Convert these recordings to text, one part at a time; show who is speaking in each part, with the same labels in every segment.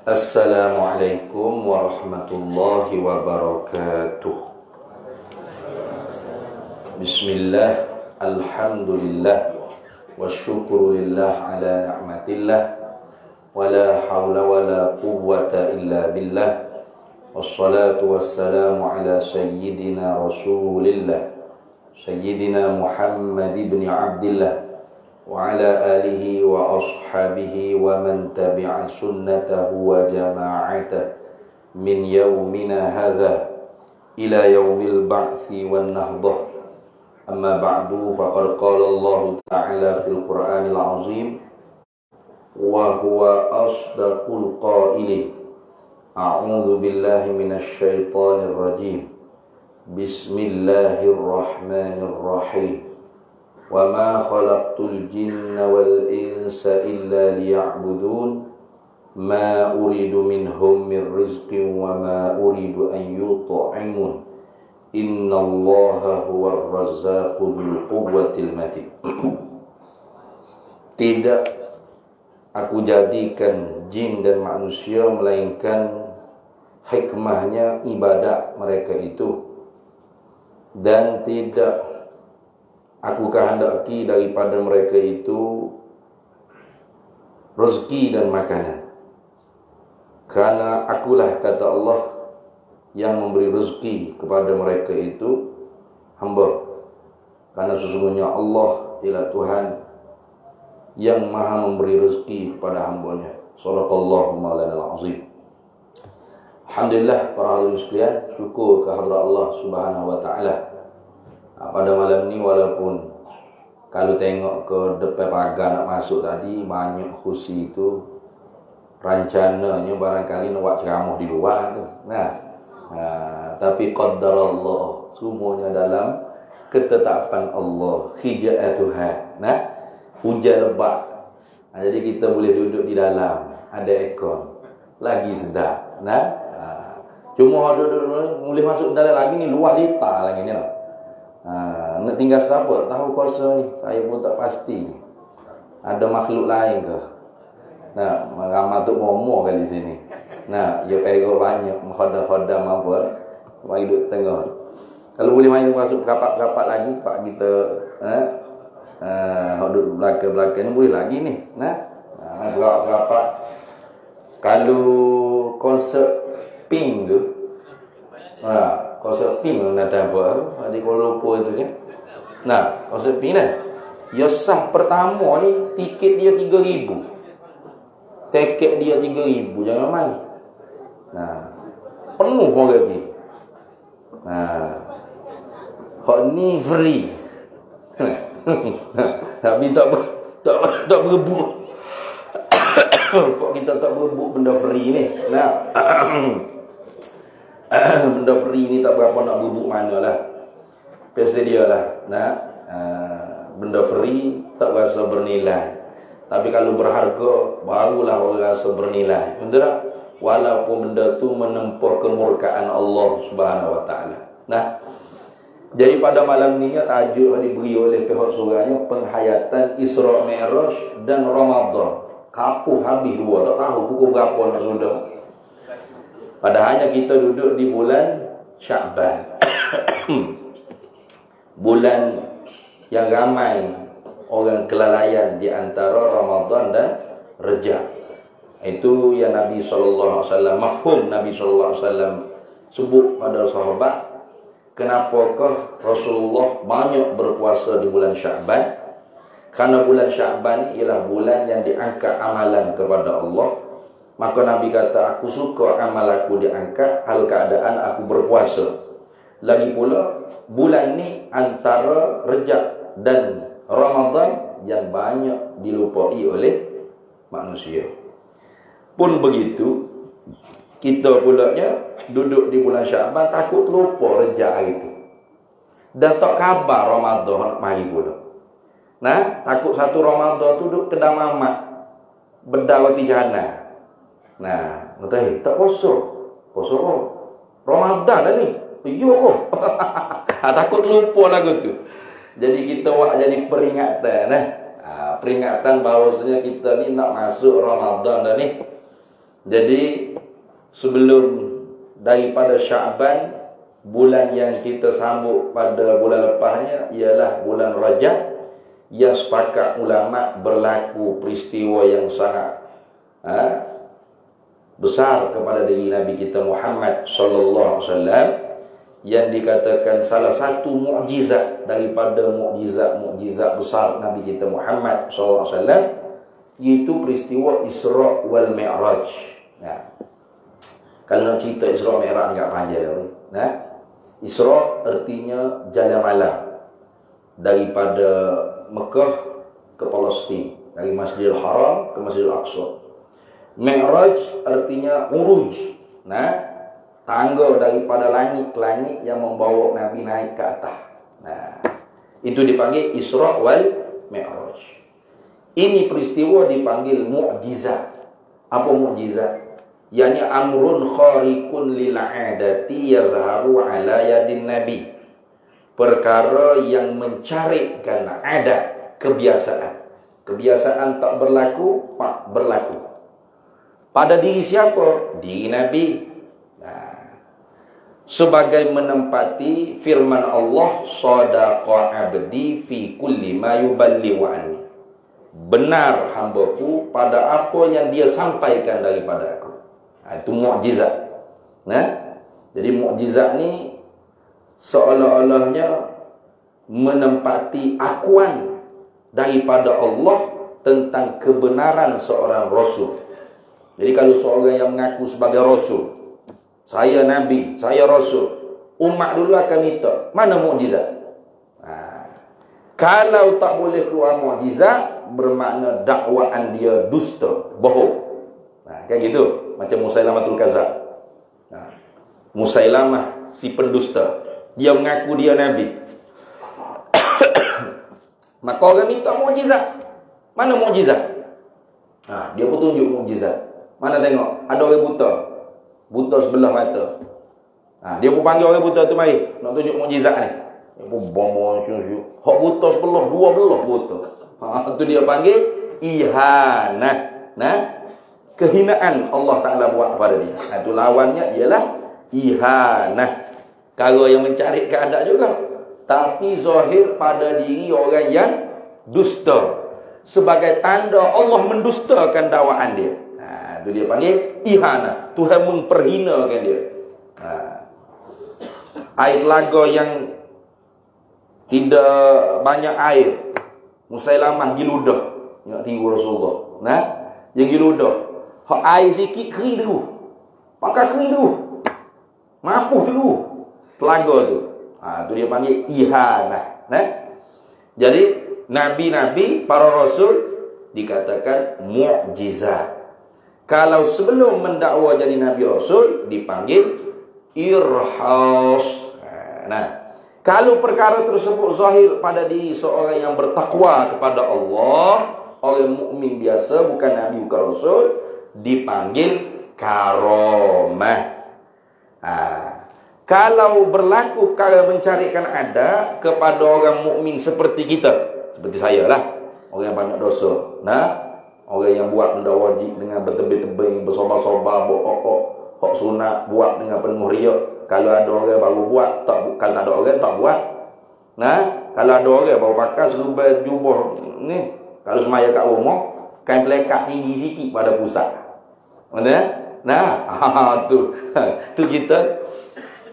Speaker 1: Assalamualaikum warahmatullahi wabarakatuh. Bismillah, alhamdulillah, wasyukurulillah ala ni'matillah, wala hawla wala quwwata illa billah. Wassalatu wassalamu ala sayyidina rasulillah, sayyidina Muhammad ibn Abdillah, wa ala alihi wa ashabihi wa man tabi'a sunnatahu wa jama'atah min yawmina hadha ila yawmil ba'thi wan nahdah. Amma ba'du, faqad qala Allah ta'ala fil Qur'anil azim wa huwa asdaqul qailin. A'udzu billahi minasy syaithanir rajim. Bismillahirrahmanirrahim. Wa ma khalaqtul jinna wal insa illa liya'budun ma uridu minhum min rizqin wa ma uridu an yut'imun innallaha huwar razzaqu dzul quwwatil matin. Tidak aku jadikan jin dan manusia melainkan hikmahnya ibadah mereka itu, dan tidak aku kehendaki daripada mereka itu rezeki dan makanan. Karena akulah, kata Allah, yang memberi rezeki kepada mereka itu hamba. Karena sesungguhnya Allah ialah Tuhan yang maha memberi rezeki kepada hambanya. Shadaqallahu maulanal azim. Alhamdulillah, para hadirin sekalian, syukur kehadrat Allah Subhanahu wa taala. Pada malam ni, walaupun kalau tengok ke depan pagar nak masuk tadi, banyak kursi itu rancananya barangkali nak buat ceramah di luar tu. Tapi qaddarallah, semuanya dalam ketetapan Allah, hijab Tuhan. Hujan lebat. Jadi kita boleh duduk di dalam, ada aircon, lagi sedap. Cuma duduk boleh masuk dalam lagi ni, luar litar lagi ni. Nak tinggal siapa tahu kuasa ni, saya pun tak pasti. Ada makhluk lain ke? Ramai tu momo kali sini. Dia pergi banyak mengkhodam apa, mari duduk tengah. Kalau boleh main masuk rapat-rapat lagi, pak kita duduk belakang-belakang ni boleh lagi ni. Rapat-rapat. Kalau konsert Pink tu, konsert Pink nak apa? Di Kuala Lumpur itu kan. Konsert Pink dah. Ya sah pertama ni tiket dia 3,000. Tiket dia 3,000, jangan main. Penuh orang lagi. Hak ni free. Tapi tak berebut. Kok kita tak berebut benda free ni. Benda free ni tak berapa nak berebut manalah. Biasa dia lah. Benda free tak rasa bernilai. Tapi kalau berharga, barulah orang rasa bernilai. Betul tak? Walaupun benda tu menempuh kemurkaan Allah Subhanahu wa taala. Jadi pada malam ni tajuk yang diberi oleh pihak surahnya penghayatan Isra Mi'raj dan Ramadan. Kapuh habis dua, tak tahu pukul berapa nak sudah. Padahalnya kita duduk di bulan Sya'ban. Bulan yang ramai orang kelalaian di antara Ramadan dan Rejab. Itu yang Nabi SAW, mafhum Nabi SAW sebut pada sahabat, kenapakah Rasulullah banyak berpuasa di bulan Sya'ban? Karena bulan Sya'ban ialah bulan yang diangkat amalan kepada Allah. Maka Nabi kata, aku suka amal aku diangkat hal keadaan aku berpuasa. Lagi pula, bulan ni antara Rejab dan Ramadan yang banyak dilupai oleh manusia. Pun begitu, kita pulanya duduk di bulan Sya'ban, takut lupa Rejab itu. Dan tak kabar Ramadan mari pula. Takut satu Ramadan tu duduk kedai mamak, berdawati jana. Tak puasa. Puasa apa? Ramadan dah ni. Iya kok. Takut lupa lagu tu. Jadi kita buat jadi peringatan. Peringatan bahawasanya kita ni nak masuk Ramadan dah ni. Jadi sebelum daripada Sya'ban, bulan yang kita sambut pada bulan lepasnya ialah bulan Rajab, yang sepakat ulama berlaku peristiwa yang sangat besar kepada diri Nabi kita Muhammad sallallahu alaihi wasallam, yang dikatakan salah satu mukjizat daripada mukjizat besar Nabi kita Muhammad sallallahu alaihi wasallam, iaitu peristiwa Isra wal Mi'raj. Kalau nak cerita Isra Mi'raj ni agak panjang. Isra artinya jalan malam daripada Mekah ke Palestin, dari Masjidil Haram ke Masjidil Aqsa. Mi'raj artinya uruj, tangga daripada langit ke langit yang membawa Nabi naik ke atas. Itu dipanggil Isra wal Mi'raj. Ini peristiwa dipanggil mukjizat. Apa mukjizat? Yani amrun khariqun lil 'adati yazharu ala yadin Nabi. Perkara yang mencarikan adat, kebiasaan. Kebiasaan tak berlaku, berlaku. Pada diri siapa? Diri Nabi. Sebagai menempati firman Allah, sadaqa abdi fi kulli ma yuballighu anni. Benar hamba-Ku pada apa yang dia sampaikan daripada aku. Itu mukjizat. Jadi mukjizat ni seolah-olahnya menempati akuan daripada Allah tentang kebenaran seorang rasul. Jadi kalau seorang yang mengaku sebagai rasul, saya nabi, saya rasul, umat dulu akan minta, mana mukjizat? Kalau tak boleh keluar mukjizat, bermakna dakwaan dia dusta, bohong. Kayak gitu, macam Musailamatul Kadzdzab. Musailamah si pendusta, dia mengaku dia nabi. Maka orang minta mukjizat. Mana mukjizat? Dia pun tunjuk mukjizat. Mana tengok? Ada orang buta. Buta sebelah mata. Dia pun panggil orang buta tu mari, nak tunjuk mukjizat ni. Dia pun bombong syuk-syuk. Hak buta sebelah, dua belah buta. Tu dia panggil ihanah. Kehinaan Allah Ta'ala buat kepada dia. Itu lawannya ialah ihanah. Kalau yang mencari keadaan juga, tapi zahir pada diri orang yang dusta, sebagai tanda Allah mendustakan dakwaan dia. Itu dia panggil ihanah. Tuhan memperhinakan dia. Air telaga yang tidak banyak air, Musailamah giludah, nak tiru Rasulullah. Yang giludah, hak air sikit kering terus. Pakai kering terus. Mampu terus telaga tu. Tu dia panggil ihanah. Jadi nabi-nabi, para rasul dikatakan mukjizat. Kalau sebelum mendakwa jadi nabi rasul dipanggil irhas. Kalau perkara tersebut zahir pada diri seorang yang bertakwa kepada Allah, orang mukmin biasa, bukan nabi, bukan rasul, dipanggil karamah. Kalau berlaku perkara mencarikan ada kepada orang mukmin seperti kita, seperti saya lah, orang yang banyak dosa, orang yang buat benda wajib dengan bertebing-tebing, bersobar-sobar, hak sunat buat dengan penuh riak. Kalau ada orang baru buat, kalau tak ada orang tak buat. Kalau ada orang baru pakai serba jubah ni, kalau semaya kat rumah, kain pelekat tinggi sikit pada pusat. Tu kita.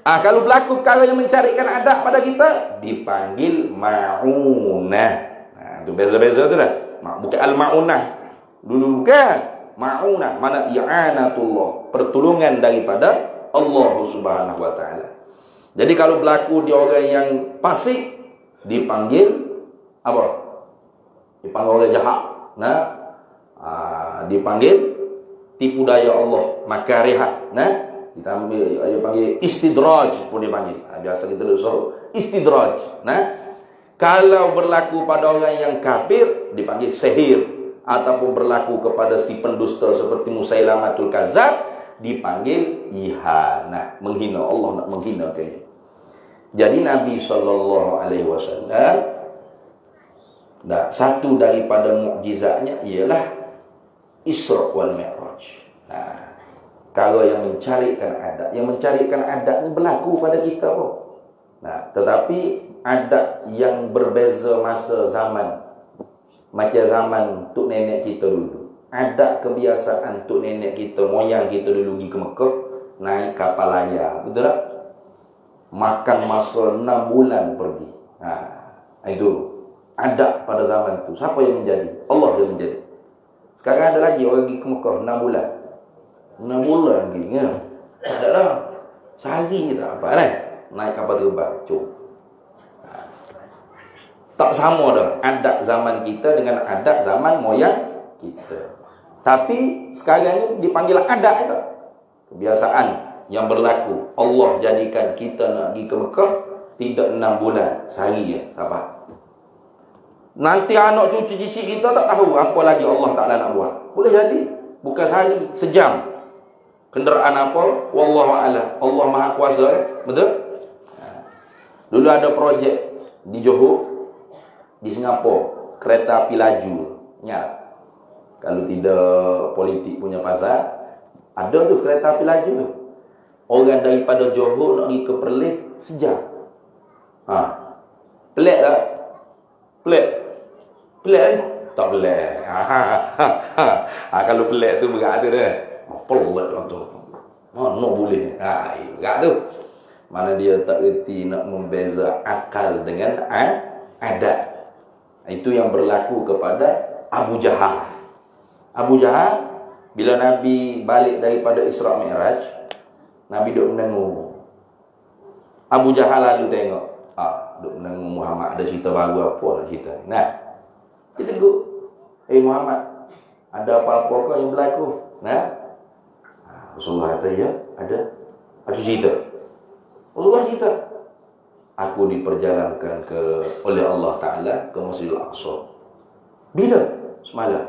Speaker 1: Kalau berlaku perkara yang mencarikan adab pada kita, dipanggil ma'unah. Tu beza-beza tu dah. Bukan al-ma'unah. Dulu bukan. Ma'unah, mana i'anatullah, pertolongan daripada Allah Subhanahu wa taala. Jadi kalau berlaku di orang yang fasik, dipanggil apa? Dipanggil orang jahat. Dipanggil tipu daya Allah, makarihat. Dia panggil istidraj pun dipanggil. Biasa kita suruh istidraj. Kalau berlaku pada orang yang kafir, dipanggil sihir. Ataupun berlaku kepada si pendusta seperti Musailamatul Kadzdzab, dipanggil ihanah, menghina. Allah nak menghina dia. Jadi Nabi SAW, satu daripada mukjizatnya ialah Isra wal Mi'raj. perkara yang mencarikan adat. Yang mencarikan adat ni berlaku pada kita pun. Nah, tetapi adat yang berbeza masa zaman. Macam zaman tok nenek kita dulu. Adat kebiasaan tok nenek kita, moyang kita dulu pergi ke Mekah, naik kapal layar. Betul tak? Makan masa 6 bulan pergi. Itu adat pada zaman tu. Siapa yang menjadi? Allah yang menjadi. Sekarang ada lagi orang pergi ke Mekah 6 bulan. 6 bulan lagi, ya. Tak ada dah. Sehari tak apa kan? Naik kapal terbang. Cuk. Tak sama dah adat zaman kita dengan adat zaman moyang kita. Tapi sekarang ni dipanggil adat itu. Kebiasaan yang berlaku. Allah jadikan kita nak pergi ke Mekah tidak 6 bulan, sehari je, sabar. Nanti anak cucu cicit kita tak tahu apa lagi Allah Ta'ala nak buat. Boleh jadi. Bukan sehari, sejam. Kenderaan apa? Wallahu'alam. Allah Maha Kuasa. Betul? Dulu ada projek di Johor, di Singapura, kereta api laju. Ingat? Kalau tidak politik punya pasal, ada tu kereta api laju tu. Orang daripada Johor nak pergi ke Perlis sejam. Pelik tak? Pelik. Pelik ni? Tak pelik. Kalau pelik tu berat tu dah. Pelik tu. Mana boleh? Berat tu. Mana dia tak reti nak membeza akal dengan adat. Itu yang berlaku kepada Abu Jahal. Abu Jahal, bila Nabi balik daripada Isra' Mi'raj, Nabi duduk menengok. Abu Jahal lalu tengok. Duduk menengok Muhammad. Ada cerita baru apa nak cerita? Nah, dia tegur. Muhammad, ada apa-apa kau yang berlaku? Nah, Rasulullah kata, ya, ada. Aku cerita. Rasulullah cerita. Aku diperjalankan oleh Allah Ta'ala ke Masjidil Aqsa. Bila? Semalam.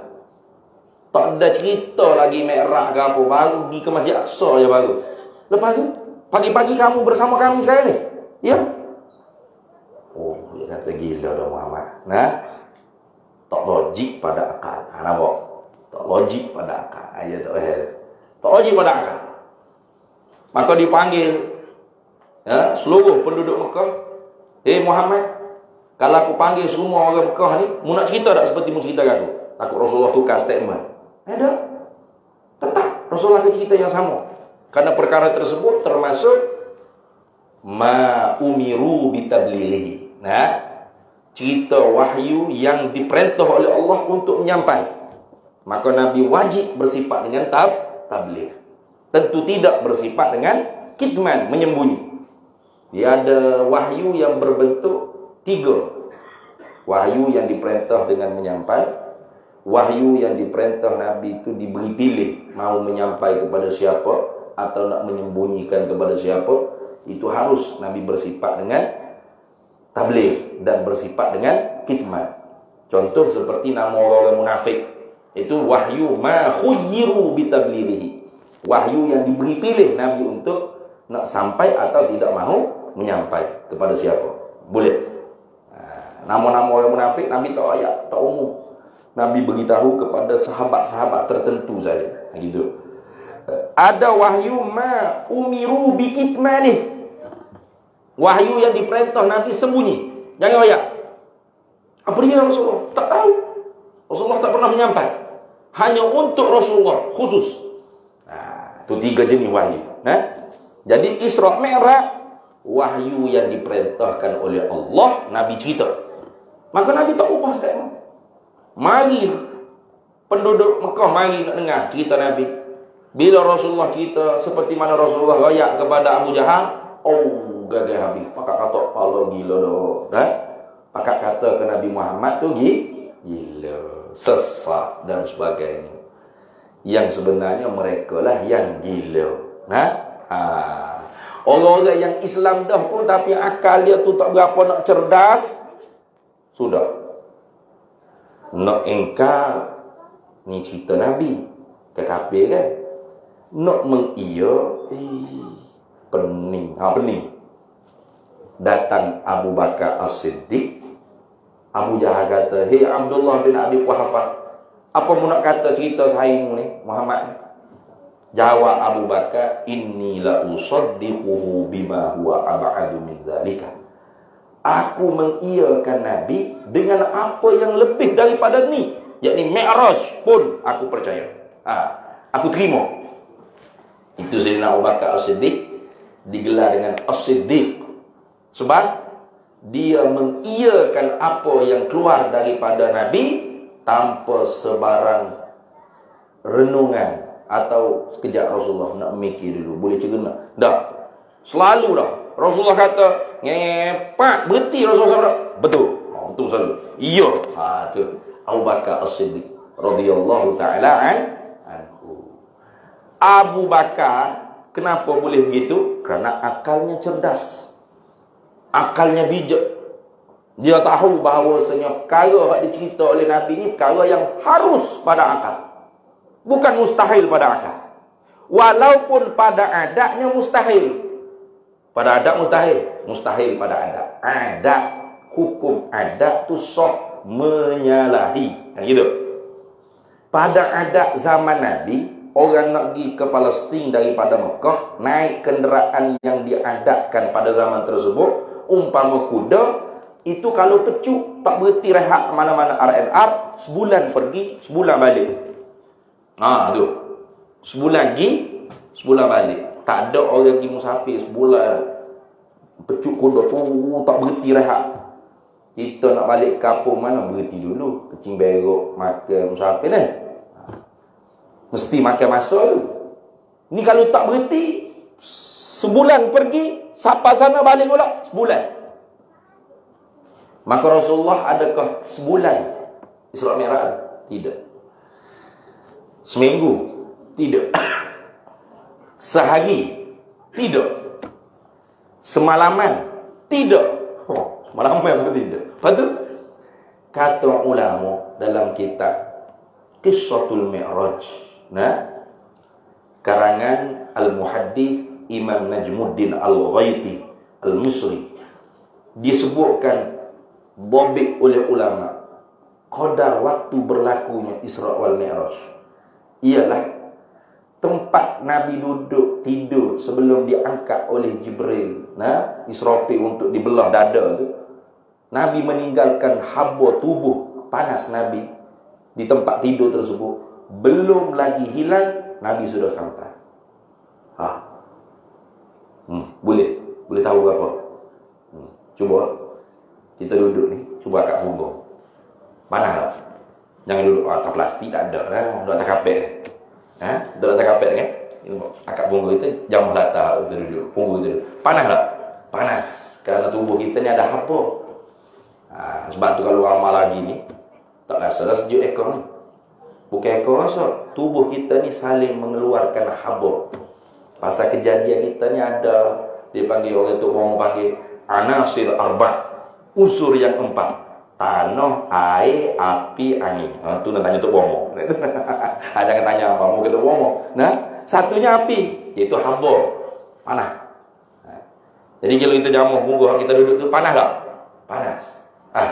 Speaker 1: Tak ada cerita lagi Mi'raj ke apa. Baru pergi ke Masjid Aqsa je baru. Lepas tu, pagi-pagi kamu bersama kami sekarang ni. Ya? Dia kata gila dah Muhammad. Nah, tak logik pada akal. Nampak? Tak logik pada akal. Tak logik pada akal. Maka dipanggil seluruh penduduk Mekah. Muhammad, kalau aku panggil semua orang Mekah ni, mu nak cerita tak seperti mu cerita aku? Takut Rasulullah tukar statement. Ada. Tetap Rasulullah akan cerita yang sama. Karena perkara tersebut termasuk ma umiru bitablighi. Nah, cerita wahyu yang diperintah oleh Allah untuk menyampai. Maka Nabi wajib bersifat dengan tabligh. Tentu tidak bersifat dengan kitman, menyembunyi. Dia ada wahyu yang berbentuk 3. Wahyu yang diperintah dengan menyampai. Wahyu yang diperintah Nabi itu diberi pilih. Mau menyampai kepada siapa atau nak menyembunyikan kepada siapa. Itu harus Nabi bersifat dengan tabligh dan bersifat dengan kitman. Contoh seperti nama orang munafik. Itu wahyu ma khuyyiru bitablighihi. Wahyu yang diberi pilih Nabi untuk nak sampai atau tidak mahu menyampai kepada siapa. Boleh. Nama-nama orang munafik Nabi tak ayat, tak umum. Nabi beritahu kepada sahabat-sahabat tertentu saja. Gitu. Ada wahyu ma umiru bikitmanih. Wahyu yang diperintah Nabi sembunyi. Jangan ayat. Apa dia Rasulullah? Tak tahu. Rasulullah tak pernah menyampai. Hanya untuk Rasulullah khusus. Itu 3 jenis wahyu. Jadi Isra' Mi'raj, wahyu yang diperintahkan oleh Allah, Nabi cerita. Maka Nabi tak ubah statement. Mari penduduk Mekah mari nak dengar cerita Nabi. Bila Rasulullah cerita seperti mana Rasulullah royak kepada Abu Jahal, gagal habis. Pakak kata pala gila dah. Pakak kata ke Nabi Muhammad tu gila, sesat dan sebagainya. Yang sebenarnya mereka lah yang gila. Orang-orang yang Islam dah pun tapi akal dia tu tak berapa nak cerdas, sudah nak engkar ni cerita Nabi ke kafir kan, nak mengiya pening. Datang Abu Bakar As-Siddiq. Abu Jahal kata, "Hei Abdullah bin Abi Quhafah, apa mu nak kata cerita sahimu ni Muhammad ni?" Jawab Abu Bakar, inni la usaddiquhu bima huwa ab'adu min zalika. Aku mengiyakan Nabi dengan apa yang lebih daripada ni, yakni Mi'raj pun aku percaya. Aku terima. Itu Sayyidina Abu Bakar As-Siddiq digelar dengan As-Siddiq sebab dia mengiyakan apa yang keluar daripada Nabi tanpa sebarang renungan atau sekejap Rasulullah nak mikir dulu, boleh cerna. Dah. Selalu dah. Rasulullah kata, ngepak, berhenti Rasulullah. Betul. Betul selalu. Iya. Tu Abu Bakar As-Siddiq radhiyallahu taala anhu. Abu Bakar kenapa boleh begitu? Kerana akalnya cerdas. Akalnya bijak. Dia tahu bahawasanya perkara yang dicerita oleh Nabi ni perkara yang harus pada akal. Bukan mustahil pada akal. Walaupun pada adatnya mustahil. Pada adat mustahil. Mustahil pada adat. Adat, hukum adat tu sah menyalahi. Gitu. Pada adat zaman Nabi, orang nak pergi ke Palestin daripada Mekah, naik kenderaan yang diadatkan pada zaman tersebut, umpama kuda, itu kalau pecuk, tak berhenti rehat mana-mana RNR, sebulan pergi, sebulan balik. Tu. Sebulan pergi, sebulan balik. Tak ada orang pergi musafir sebulan. Pecuk kuda tu tak berhenti rehat. Kita nak balik kampung mana berhenti dulu. Kecing berok, makan musafir ni. Mesti makan masa tu. Ni kalau tak berhenti, sebulan pergi, sampai sana balik pula, sebulan. Maka Rasulullah adakah sebulan Isra Mi'raj? Tidak. Seminggu? Tidak. Sehari? Tidak. Semalaman? Tidak. Semalaman pun tidak. Lepas tu, kata ulama dalam kitab Qissatul Mi'raj, karangan Al-Muhaddis Imam Najmuddin Al-Ghaiti Al-Misri, disebutkan dhabit oleh ulama qadar waktu berlakunya Isra wal Mi'raj ialah tempat Nabi duduk tidur sebelum diangkat oleh Jibril, Israfil untuk dibelah dada tu. Nabi meninggalkan haba tubuh panas Nabi di tempat tidur tersebut. Belum lagi hilang, Nabi sudah sampai. Boleh tahu berapa? Cuba kita duduk ni, cuba kat punggung. Panas tak? Jangan duduk atas plastik, tak ada lah. Duduk atas kapet. Duduk atas kapet kan? Akak punggung kita, jam latar kita duduk. Punggung kita duduk. Panas tak? Panas. Kerana tubuh kita ni ada haba. Sebab tu kalau amal lagi ni, tak rasa dah sejuk ekor ni. Bukan ekor rasa. Tubuh kita ni saling mengeluarkan haba. Pasal kejadian kita ni ada, dia panggil orang tu, orang panggil anasir arba'. Unsur yang 4. Tanah, air, api, angin. Tu nak tanya Tok Bomo. Jangan tanya abang, Tok Bomo. Satunya api, iaitu haba. Panas. Jadi kalau kita jamuh punggung kita duduk tu, panas tak? Panas.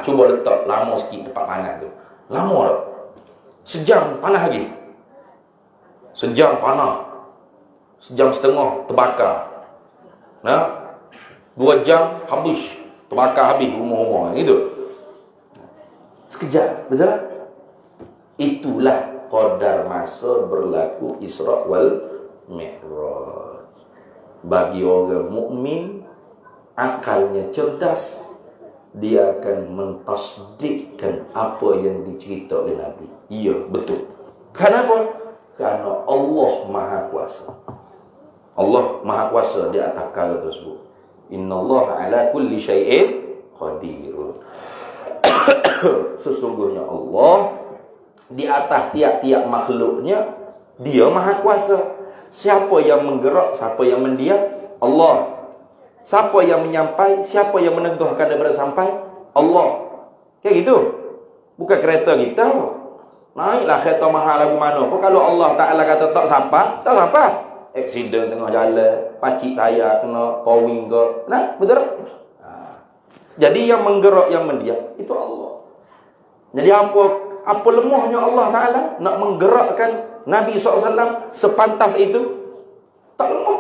Speaker 1: Cuba letak lama sikit tempat panas tu. Lama tak? Sejam panas lagi. Sejam panas. Sejam setengah terbakar. 2 jam habis. Terbakar habis rumah-rumah. Itu. Sekejap, betul tak? Itulah qadar masa berlaku Isra wal Mi'raj. Bagi orang mukmin, akalnya cerdas, dia akan mentasdikkan apa yang dicerita oleh Nabi. Ya, betul. Kenapa? Kerana Allah Maha Kuasa. Allah Maha Kuasa di atas perkara tersebut. Innallaha ala kulli syai'in qadir. Sesungguhnya Allah di atas tiap-tiap makhluknya, dia Maha Kuasa. Siapa yang menggerak, siapa yang mendiam? Allah. Siapa yang menyampai, siapa yang menegahkan daripada sampai? Allah. Kayak gitu. Bukan kereta kita. Naiklah kereta mahal lagu mana pun, kalau Allah Ta'ala kata tak sampai, tak sampai. Aksiden tengah jalan, pacik tayar kena towing ke. Betul? Jadi yang menggerak, yang mendiam, itu Allah. Jadi apa lemahnya Allah Ta'ala nak menggerakkan Nabi SAW sepantas itu? Tak lemah.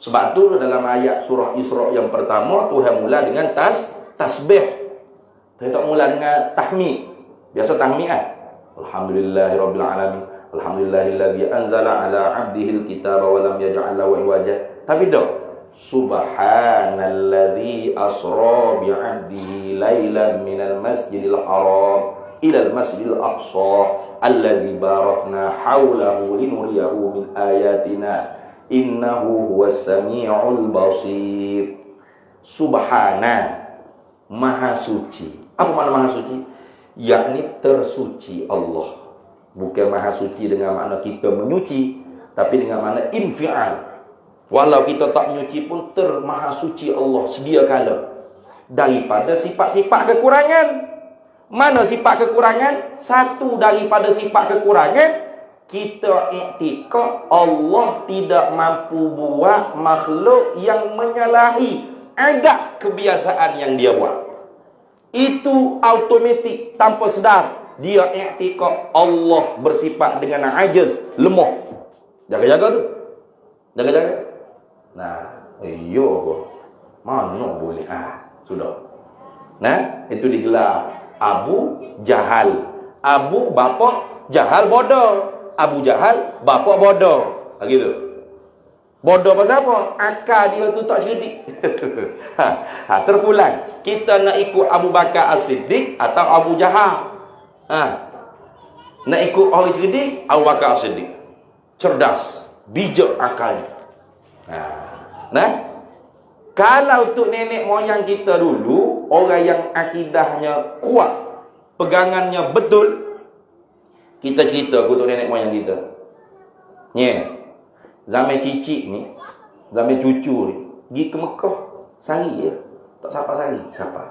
Speaker 1: Sebab tu dalam ayat surah Isra yang pertama, Tuhan mula dengan tasbih. Tuhan tak mula dengan tahmid. Biasa tahmid kan? Alhamdulillahirabbil alamin. Alhamdulillahilladzi anzala ala 'abdihil kitaba wa lam yaj'al lahu iwaja. Tapi dah Subhanalladzi asra bi 'abdihi lailan minal masjidil haram ilal masjidil aqsa alladzi barakna haulahu linuriyahu min ayatina innahu huwas samiul basir. Subhana, maha suci. Apa makna maha suci? Yakni tersuci Allah. Bukan maha suci dengan makna kita menyuci, tapi dengan makna infial. Walau kita tak menyuci pun termaha suci Allah sedia kala daripada sifat-sifat kekurangan. Mana sifat kekurangan? Satu daripada sifat kekurangan, kita iktikad Allah tidak mampu buat makhluk yang menyalahi adat kebiasaan yang dia buat. Itu automatik tanpa sedar. Dia iktikad Allah bersifat dengan ajiz, lemah. Jaga-jaga tu. Jaga-jaga. Nah, mana boleh. Sudah. Nah, itu digelar Abu Jahal. Abu bapa, Jahal bodoh. Abu Jahal bapa bodoh. Gitu. Bodoh pasal apa? Akal dia tu tak cerdik. Terpulang. Kita nak ikut Abu Bakar As-Siddiq atau Abu Jahal? Nak ikut orang cerdik, Abu Bakar As-Siddiq. Cerdas, bijak akalnya. Nah, kalau untuk nenek moyang kita dulu, orang yang akidahnya kuat, pegangannya betul, kita cerita untuk nenek moyang kita. Zaman cicik ni, zaman cucu ni, pergi ke Mekah, sehari je. Tak siapa sehari, siapa?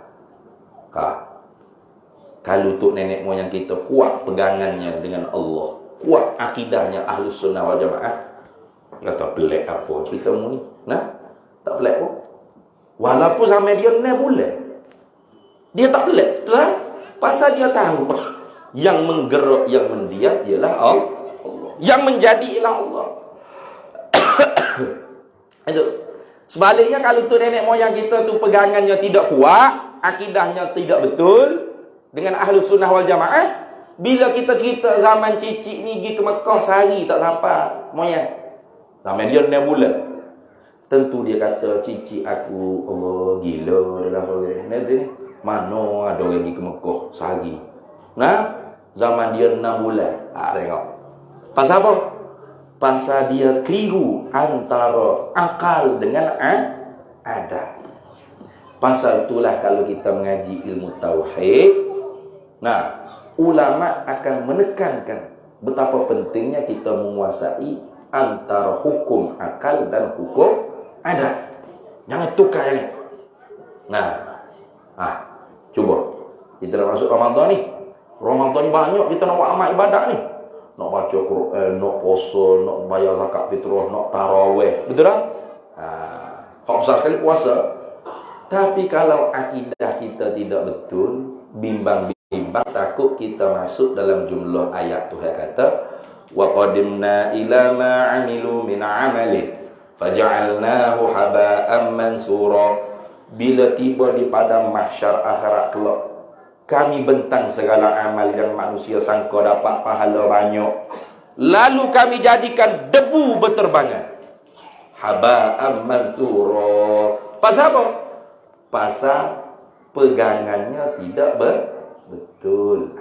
Speaker 1: Kalau untuk nenek moyang kita kuat pegangannya dengan Allah, kuat akidahnya Ahlus Sunnah wal Jamaah, kata pelik apa cerita mu ni? Nah, tak pelik pun. Walaupun sampai dia 6 bulan, dia tak pelik. Betul? Pasal dia tahu yang menggerak, yang mendiam ialah Allah. Yang menjadi ialah Allah. Itu. Sebaliknya kalau tu nenek moyang kita tu pegangannya tidak kuat, akidahnya tidak betul dengan Ahlus Sunnah wal Jamaah, bila kita cerita zaman cicik ni pergi ke Mekah sehari tak sampai moyang. Sampai dia 6 bulan. Tentu dia kata, cicik aku, Allah gila dalam orang ni. Mana ada orang pergi ke Mekah sehari. Nah, zaman dia 6 bulan. Tengok. Pasal apa? Pasal dia keliru antara akal dengan adat. Pasal itulah kalau kita mengaji ilmu tauhid, nah, ulama akan menekankan betapa pentingnya kita menguasai antara hukum akal dan hukum adat. Jangan tukar ni. Nah, cuba kita dah masuk Ramadan ni. Ramadan ni banyak kita nak buat amal ibadat ni. Nak baca Quran, nak puasa, nak bayar zakat fitrah, nak tarawih. Betul tak? Hak besar sekali puasa. Tapi kalau akidah kita tidak betul, bimbang-bimbang, takut kita masuk dalam jumlah ayat Tuhan kata, وَقَدِمْنَا إِلَى مَا عَمِلُوا مِنْ عَمَلِهِ فَجَعَلْنَاهُ حَبَاءً مَنْثُورًا. Bila tiba di padang mahsyar akhirat kelak, kami bentang segala amal yang manusia sangka dapat pahala banyak, lalu kami jadikan debu berterbangan. Haba'an manthura. Pasal apa? Pasal pegangannya tidak betul.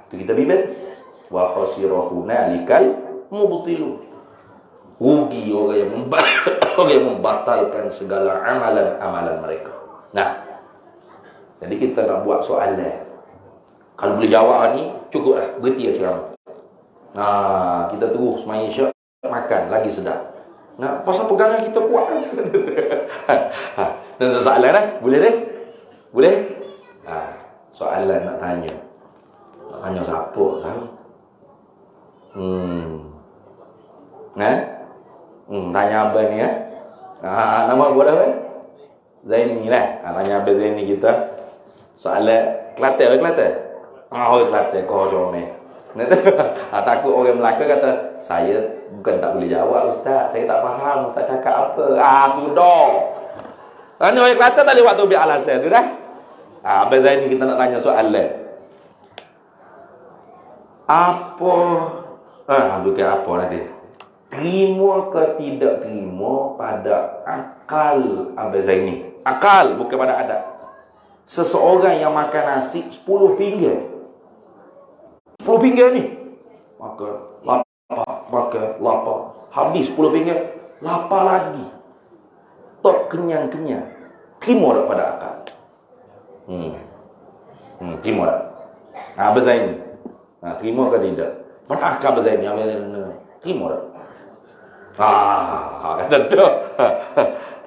Speaker 1: Itu kita bimbang. Wa khasira hunalikal mubtilun. Rugi orang yang membatalkan segala amalan-amalan mereka. Nah, jadi kita nak buat soalan. Kalau boleh jawab ni, cukuplah. Berhenti ceramah. Kita terus semaya isyak, makan lagi sedap. Nah, pasal pegangan kita kuat. Tentu soalan dah. Boleh deh? Boleh? Soalan nak tanya. Nak tanya siapa tahu? Tanya abang ni nama buat apa? Zaini lah. Tanya abang Zaini kita. Soalan Kelantan. Kelantan. Kelantan kau jom ni. Takut orang Melaka kata, saya bukan tak boleh jawab ustaz, saya tak faham ustaz cakap apa. Sudah. Ini orang Kelantan tak boleh buat tu biar alasan tu dah. Abang Zaini kita nak tanya soalan. Apa bukan apa nanti. Terima ke tidak terima pada akal Abang Zaini. Akal bukan pada adat. Seseorang yang makan nasi 10 pinggan. 10 pinggan ni. Maka lapar. Habis 10 pinggan. Lapar lagi. Tak kenyang-kenyang. Terima tak pada akal? Terima tak? Abang Zaini. Terima ke tidak? Pada akal Abang Zaini. Terima tak? Kata tu.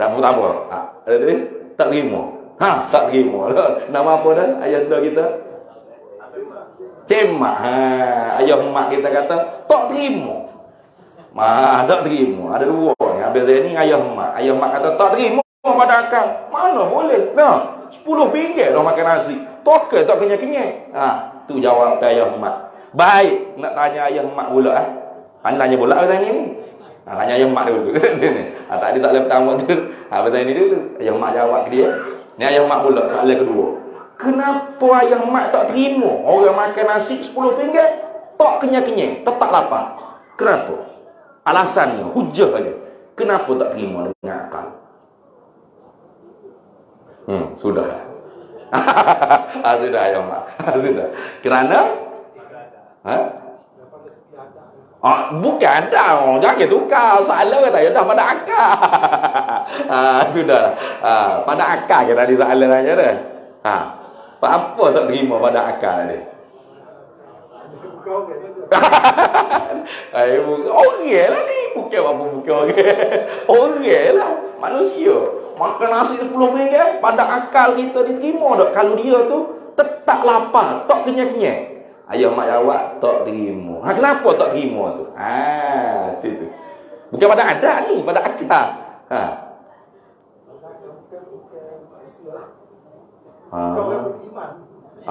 Speaker 1: Tak apa. Tak terima. Tak terima. Nama apa dah? Ayah dah kita? Cemak. Ayah mak kita kata tak terima. Tak terima. Ada dua ni. Habis saya ni ayah mak. Ayah mak kata tak terima pada akal. Mana boleh? 10 pinggan dah makan nasi. Tak kenyang-kenyang. Tu jawab ayah mak. Baik, nak tanya ayah mak pula tanya pula saya ni. Tanya ayah mak dulu. Tadi tak boleh pertama tu. Habis saya ni dulu. Ayah mak jawab ke dia. Ni ayah mak pula soalan kedua. Kenapa ayah mak tak terima orang makan nasi 10 pinggan tak kenyang-kenyang, tetap lapar? Kenapa? Alasannya, hujah dia. Kenapa tak terima dengan akal? Sudah. Sudah ayah mak. Sudah. Kerana? Bukan dah. Jangan tukar soalan kata dah pada akal. Sudah. Pada akal ke tadi soalan tanya dah. Apa tak terima pada akal dia? Orang lah ni. Bukan apa bukan orang lah. Manusia. Makan nasi 10 minit pada akal kita diterima tak? Kalau dia tu tetap lapar, tak kenyang-kenyang. Ayah mak jawab tak terima. Kenapa tak terima tu? Situ. Bukan pada adat ni, pada akal.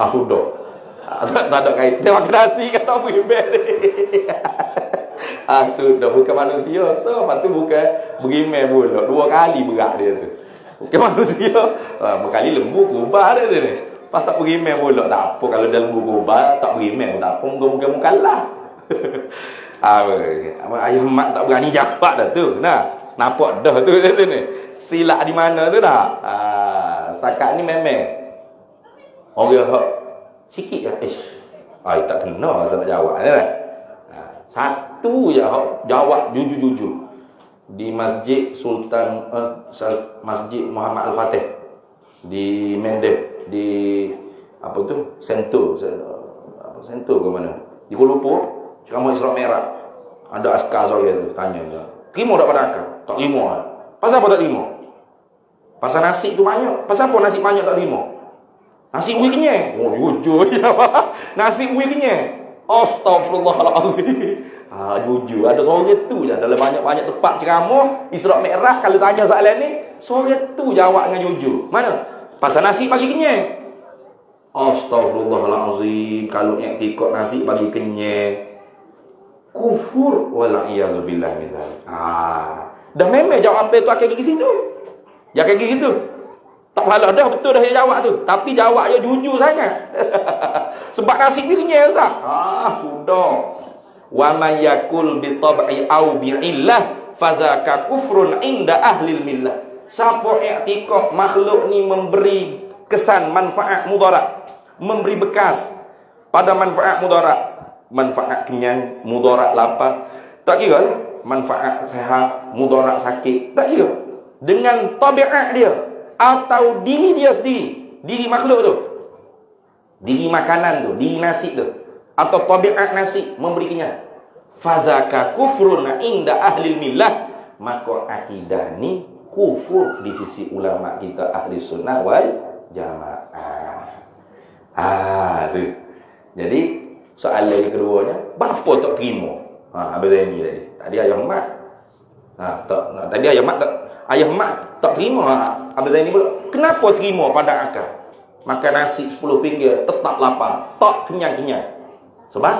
Speaker 1: Sudah. Tak ada kait. Dia makan nasi kata apa imbang ni. Sudah. Bukan manusia. So, lepas tu bukan berimeh pula. 2 kali berat dia tu. Bukan manusia. Berkali lembu kubah dia tu ni. Lepas tak berimeh pula. Tak apa. Kalau dia lembu kubah, tak berimeh. Tak apa. Muka-muka kalah. Ayah mak tak berani jawab dah tu. Nampak dah tu dia tu ni. Silap di mana tu dah. Setakat ni memang orang sikit je. Tak kena saya nak jawab ni lah. Satu je jawab jujur-jujur. Di Masjid Sultan Masjid Muhammad Al-Fatih di Mendes, di apa tu? Sentul ke mana? Di Kuala Lumpur, ceramah Isra Mi'raj. Ada askar saya tu tanya dia. Terima tak pada akal? Tak terima. Pasal apa tak terima? Pasal nasi tu banyak. Pasal apa nasi banyak tak terima? Nasi uwi kenyang. Jujur je. Nasi uwi kenyang. Astaghfirullahalazim. Jujur. Ada sore tu je. Dalam banyak-banyak tempat ceramah Isra Mi'raj, kalau tanya soalan ni, sore tu jawab dengan jujur. Mana? Pasal nasi bagi kenyang. Astaghfirullahalazim. Kalau yang ikut nasi bagi kenyang, kufur wala'iyadzubillah misalnya. Dah memang jawab apa tu akan gigi situ. Ya kayak gitu. Tak salah dah, betul dah dia jawab tu. Tapi jawab dia jujur sangat. Sebab nasib ni kenyang tak? Sudah. Wa may yakul bi tab'i au bi illah fadzaka kufrun inda ahli millah. Siapa i'tiqad makhluk ni memberi kesan manfaat mudarat, memberi bekas pada manfaat mudarat, manfaat kenyang, mudarat lapar, tak kira lah. Manfaat sehat, mudarat sakit, tak kira. Dengan tabiat dia atau diri dia sendiri, diri makhluk tu, diri makanan tu, diri nasi tu, atau tabiat nasi memberi kenyang, fadzaka kufrun inda ahli millah, maka akidah ni kufur di sisi ulama kita ahli sunnah wal jamaah. Tu. Jadi soalan yang keduanya, apa tak terima? Habis ni tadi. Tadi ayah mak. Tadi ayah mak tak terima. Habis ni pula. Kenapa terima pada akal? Makan nasi 10 pinggir tetap lapar, tak kenyang-kenyang. Sebab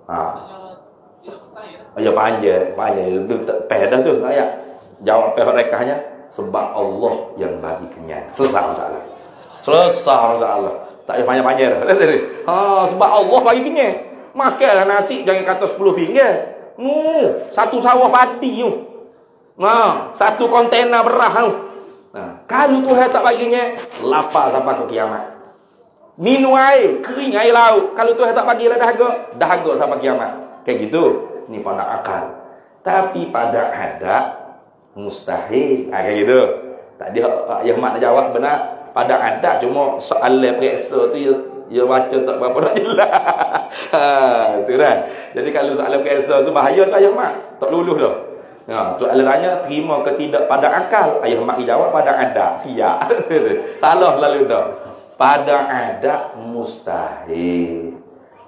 Speaker 1: Ha. Ya panjang. Itu dah tu ayat. Jawab rekahnya sebab Allah yang bagi kenyang. Selesai masalah. Tak payah panjang-panjang dah. Sebab Allah bagi kenyang. Makanlah nasi jangan kata 10 pinggir. Satu sawah padi tu. Satu kontena beras tu. Kalau Tuhan tak baginya, lapar sampai ke kiamat. Minum air, kering air laut. Kalau Tuhan tak bagilah dahaga sampai kiamat. Kayak gitu. Ni pada akal. Tapi pada adat mustahil. Kayak gitu. Tadi Ayah Mak nak jawab benar. Pada adat cuma soalan periksa tu dia baca tak berapa nak jelas. Itu kan. Jadi kalau soalan periksa tu bahaya tak Ayah Mak? Tak lulus dah. Soalan tanya terima ke tidak pada akal. Ayah Mak jawab pada adat. Siap. Salah lalu dah. Pada adat mustahil.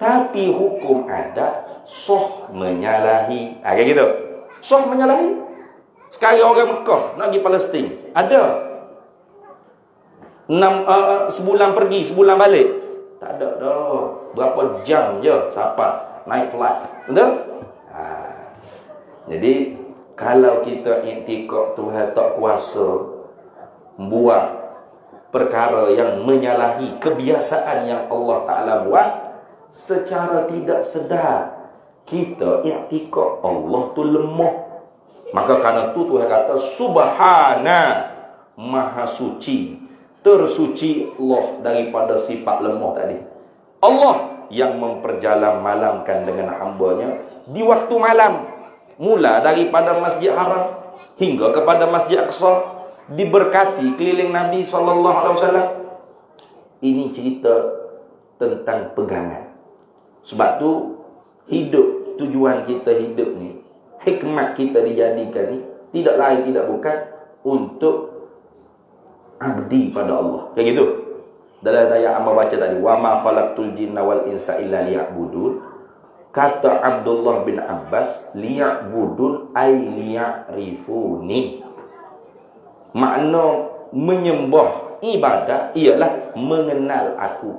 Speaker 1: Tapi hukum adat sah menyalahi. Kayak gitu. Sah menyalahi. Sekarang orang Mekah nak pergi Palestin. Ada 6 sebulan pergi, sebulan balik. Tak ada dah. Berapa jam je sampai naik flight. Betul? Jadi kalau kita iktikad Tuhan tak kuasa buat perkara yang menyalahi kebiasaan yang Allah Ta'ala buat, secara tidak sedar kita iktikad Allah tu lemah. Maka kerana tu Tuhan kata Subhana, Maha suci, tersuci Allah daripada sifat lemah tadi. Allah yang memperjalan malamkan dengan hambanya di waktu malam, mula daripada Masjid Haram hingga kepada Masjid Aqsa, diberkati keliling Nabi SAW. Ini cerita tentang pegangan. Sebab tu hidup, tujuan kita hidup ni, hikmat kita dijadikan ni tidak lain tidak bukan untuk abdi pada Allah. Kayak gitu. Dalam ayat Amba baca tadi, wa ma khalaqtul jinna wal insa illa liya'budun. Kata Abdullah bin Abbas, liya'budun ay liya'rifuni. Makna menyembah ibadah ialah mengenal aku.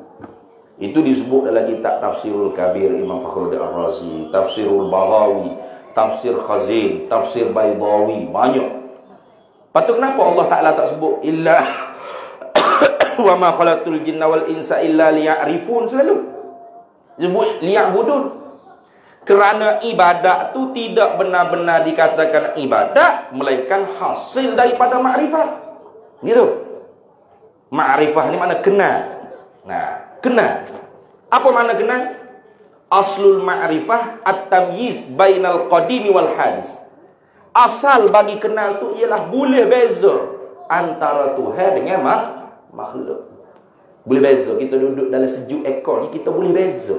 Speaker 1: Itu disebut dalam kitab Tafsirul Kabir Imam Fakhruddin Ar-Razi, Tafsirul Baghawi, Tafsir Khazin, Tafsir Baydawi, banyak. Patut kenapa Allah Ta'ala tak sebut illa wa ma khalaqtul jinna wal insa illa liya'rifun selalu? Sebut liya'budun. Kerana ibadat tu tidak benar-benar dikatakan ibadat, melainkan hasil daripada makrifat. Gitu. Makrifat ni makna kenal. Kenal. Apa makna kenal? Aslul ma'rifah at-tamyiz bainal qadimi wal hadis. Asal bagi kenal tu ialah boleh beza antara Tuhan dengan makhluk. Boleh beza. Kita duduk dalam sejuk ekor ni, kita boleh beza.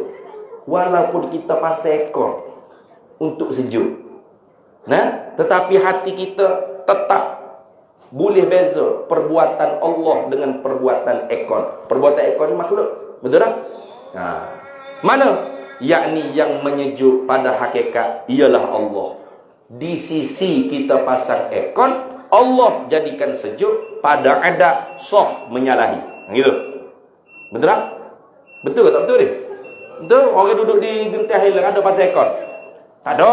Speaker 1: Walaupun kita pasang ekor untuk sejuk. Tetapi hati kita tetap boleh beza perbuatan Allah dengan perbuatan ekor. Perbuatan ekor ni makhluk. Betul tak? Mana? Yakni yang menyejuk pada hakikat ialah Allah. Di sisi kita pasang ekor, Allah jadikan sejuk, pada adat sah menyalahi. Gitu. Betul tak? Betul tak betul ni? Betul. Orang duduk di gentah hilang ada pasang ekor? Tak ada.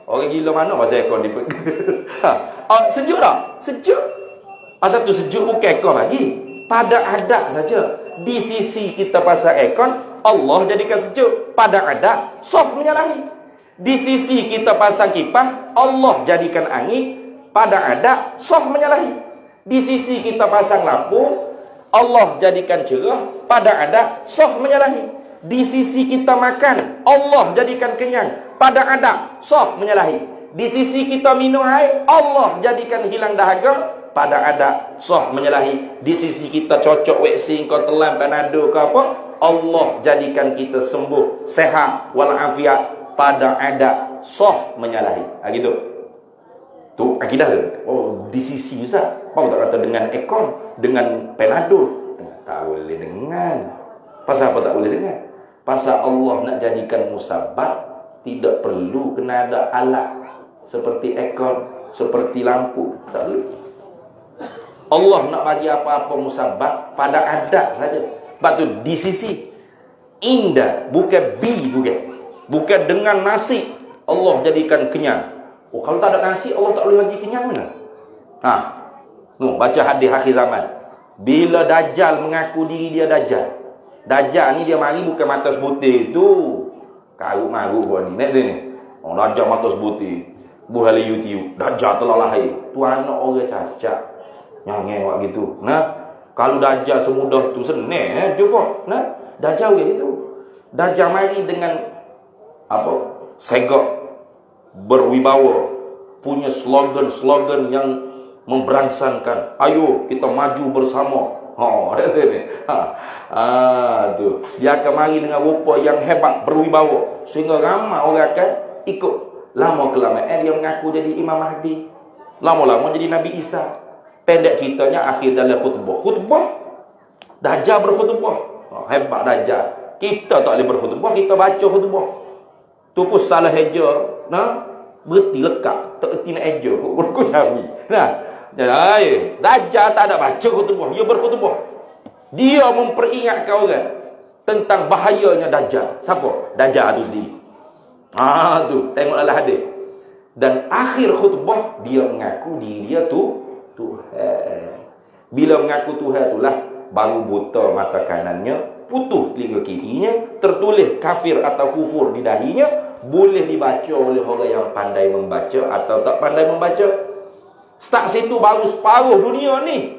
Speaker 1: Orang gila mana pasang ekor ni? Sejuk tak? Sejuk. Asal tu sejuk bukan ekor lagi. Pada adat saja. Di sisi kita pasang ekor, Allah jadikan sejuk. Pada adat sah menyalahi. Di sisi kita pasang kipas, Allah jadikan angin. Pada adat sah menyalahi. Di sisi kita pasang lampu, Allah jadikan cerah. Pada adat sah menyalahi. Di sisi kita makan, Allah jadikan kenyang. Pada adat sah menyalahi. Di sisi kita minum air, Allah jadikan hilang dahaga. Pada adat sah menyalahi. Di sisi kita cocok vaksin, kau telan panado ke apa, Allah jadikan kita sembuh, sehat walafiat. Pada adat sah menyalahi. Gitu. Tu akidah tu. Di sisi Ustaz. Apa tak kata dengan ekor, dengan panado? Tak boleh dengan. Pasal apa tak boleh dengan? Pasal Allah nak jadikan musabab, tidak perlu kena ada alat seperti ekor, seperti lampu. Tak perlu. Allah nak bagi apa-apa musabab pada adat saja. Sebab tu di sisi indah, bukan bi juga. Bukan dengan nasi Allah jadikan kenyang. Oh, kalau tak ada nasi Allah tak boleh bagi kenyang mana? Baca hadis akhir zaman. Bila Dajjal mengaku diri dia Dajjal. Dajjal ni dia mari bukan mata seputih tu. Karut-marut buat ni. Nek ni. Oh, Dajjal mata seputih. Buhali YouTube. Dajjal telah lahir. Tu anak orang cacat. Yang ngewak gitu. Kalau Dajjal semudah tu senang jumpa. Dajjal gitu. Dajjal mari dengan segak berwibawa, punya slogan-slogan yang memberangsangkan, ayo kita maju bersama. Tu dia akan mari dengan rupa yang hebat, berwibawa, sehingga ramai orang akan ikut. Lama kelamaan dia mengaku jadi Imam Mahdi, lama-lama jadi Nabi Isa. Pendek ceritanya akhir dalam khutbah Dajjal berkhutbah. Hebat Dajjal. Kita tak boleh berkhutbah, kita baca khutbah. Tu pun salah eja. Berhenti lekat. Tak erti nak eja. Kau cari. Dajjal tak ada baca khutbah. Dia berkhutbah. Dia memperingatkan orang tentang bahayanya Dajjal. Siapa? Dajjal tu sendiri. Tu. Tengoklah hadis. Dan akhir khutbah, dia mengaku diri dia tu Tuhan. Bila mengaku Tuhan itulah, baru buta mata kanannya, putus telinga kirinya, tertulis kafir atau kufur di dahinya, boleh dibaca oleh orang yang pandai membaca atau tak pandai membaca. Start situ baru separuh dunia ni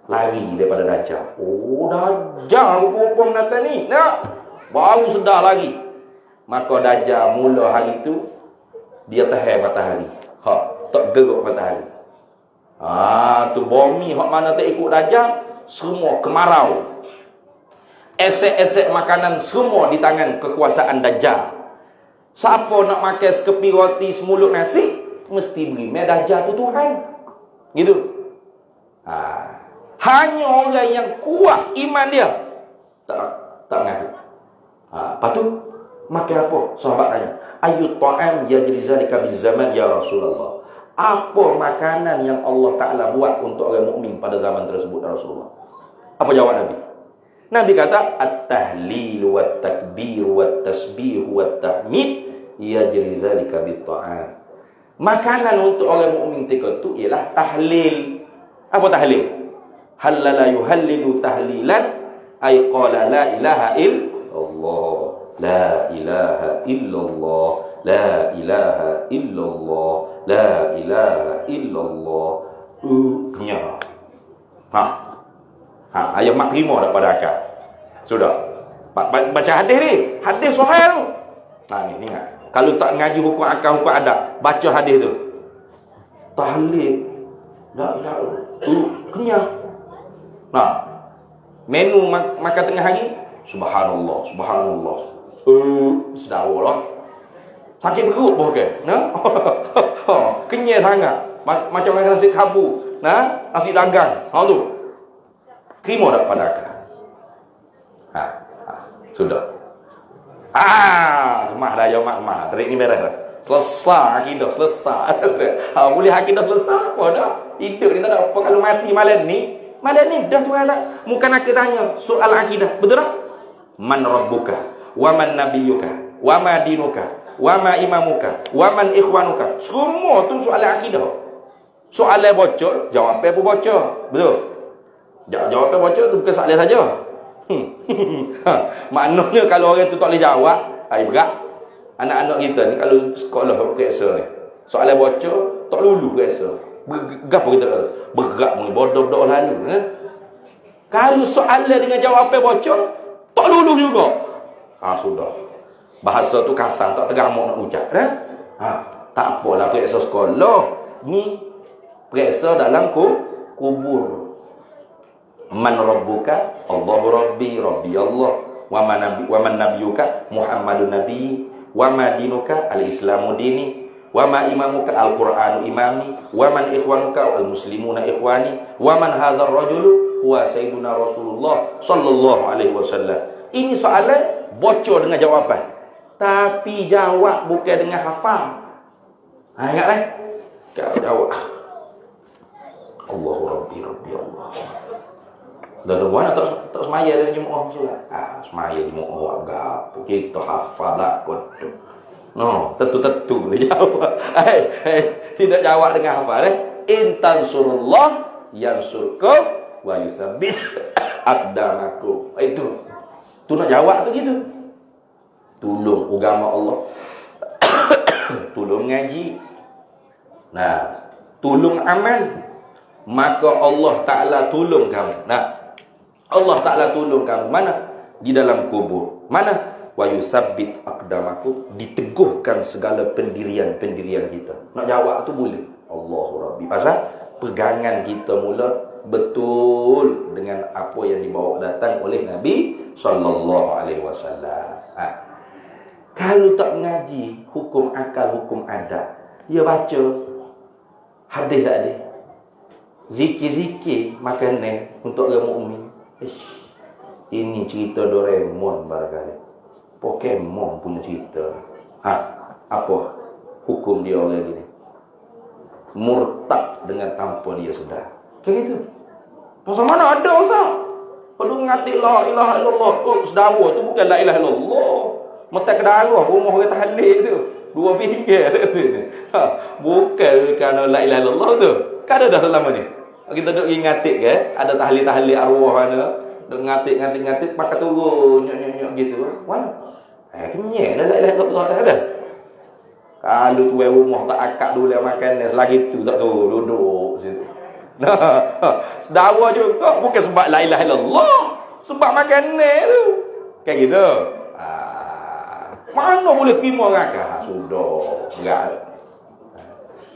Speaker 1: lari daripada Dajjal. Oh, Dajjal hukum datang ni. Baru sedar lagi. Maka Dajjal mula hari tu dia tahan matahari. Tak geruk matahari. Tu bumi hak mana tak ikut Dajjal, semua kemarau. Esek-esek makanan semua di tangan kekuasaan Dajjal. Siapa nak makan sekepi roti semulut nasi, mesti beri Dajjal tu Tuhan. Gitu. Hanya orang yang kuat iman dia tak mengaku. Lepas tu makan apa? Sahabat tanya, ayu ta'am yajri zalika bizaman ya Rasulullah. Apa makanan yang Allah Ta'ala buat untuk orang mukmin pada zaman tersebut ya Rasulullah? Apa jawab Nabi? Nabi kata, at-tahlil wat-takbir wat-tasbih wat-tahmid yajri zalika bit-ta'am. Makanan untuk orang mukmin ketika itu ialah tahlil. Apa tahlil? Halala yuhallilu tahlilan ay qala la ilaha illallah, la ilaha illallah, la ilaha illallah, la ilaha illallah. Kenyang. Ayat mak terima tak pada akal. Sudah. Baca hadis ni. Hadis sahih tu. Ni ingat. Kalau tak ngaji hukum akal, hukum adat, baca hadis tu. Tahlil. La ilaha illallah. Kenyang. Menu makan tengah hari, subhanallah, subhanallah. Sedawalah. Sakit perut pun ke? Kenyang sangat. Macam nasi kabu, nasi dagang. Tu. Terima tak pada akal? Sudah. Mah dah ya mah. Terik ni beres dah. Selesai akidah, selesai. Boleh akidah selesai apa dah? Hidup ni tak ada apa. Kalau mati malam ni dah Tuhan tak. Bukan aku tanya soal akidah. Betul tak? Man rabbuka, wa man nabiyuka, wa ma dinuka, wa ma imamuka, wa man ikhwanuka. Semua tu soal akidah. Soalan bocor, jawapan pun bocor. Betul? Jawapan bocor tu bukan soalan saja. Maknanya kalau orang tu tak boleh jawab, berat. Anak-anak kita ni kalau sekolah periksa ni, soalan bocor tak lulu periksa. Berapa kita berat mula bodoh-bodoh lalu. Kalau soalan dengan jawapan bocor tak lulu juga. Sudah. Bahasa tu kasar, tak tergamak nak ucap tak apalah periksa sekolah. Ni periksa dalam kubur. Man rabbuka? Allahu rabbi, rabbi Allah. Wa man nabiyuka? Muhammadun nabi. Wa ma dinuka? Al-islamu dini. Wa ma imamuka? Al-Qur'anu imami. Wa man ikhwanuka? Al-muslimuna ikhwani. Wa man hadzal rajulu? Huwa sayyiduna Rasulullah sallallahu alaihi wasallam. Ini soalan bocor dengan jawapan. Tapi jawab bukan dengan hafal. Ingatlah. Jawab. Allahu rabbi, rabbi Allah. Dan mana tak semaya dari Jumaat solat. Semaya Jumaat gapo kita hafal lah kod. No, tentu boleh jawab. Tidak jawab dengan apa intan surullah yansurkum wa yusabbit aqdamakum. Itu. Tu nak jawab tu gitu. Tolong agama Allah. Tolong ngaji. Nah, tolong amal. Maka Allah Ta'ala tolong kamu. Nah, Allah Ta'ala tolong kamu. Mana? Di dalam kubur. Mana? Wa yusabbit aqdamakum. Diteguhkan segala pendirian-pendirian kita. Nak jawab tu boleh. Allahu Rabbi. Pasal pegangan kita mula betul dengan apa yang dibawa datang oleh Nabi sallallahu alaihi wasallam. Kalau tak mengaji hukum akal, hukum adat, dia baca hadis tak ada. Zikir-zikir makanan untuk orang mukmin. Ini cerita Doraemon barangkali. Pokemon punya cerita. Apa hukum dia orang gini? Murtad dengan tanpa dia sedar. Kayak gitu. Pasal mana ada Ustaz? Perlu ngati la ilaha illallah. Sedawa tu bukan la ilaha illallah. Mata kedarah rumah orang tahlil tu. 2 pinggir tu. Bukan kerana la ilaha illallah tu. Kan ada dah selama ni. Kita duk ingatik ke, ada tahlil-tahlil arwah mana, duk ngatik, pakai turun nyok gitu. Mana? Kenyek dah la ilaha illallah dah ada. Kalau tuan rumah tak akak dulu makan selagi tu tak tahu duduk situ. Sedawa juga bukan sebab la ilaha illallah, sebab makan tu. Kayak gitu. Mana boleh terima akak? Sudah, enggak.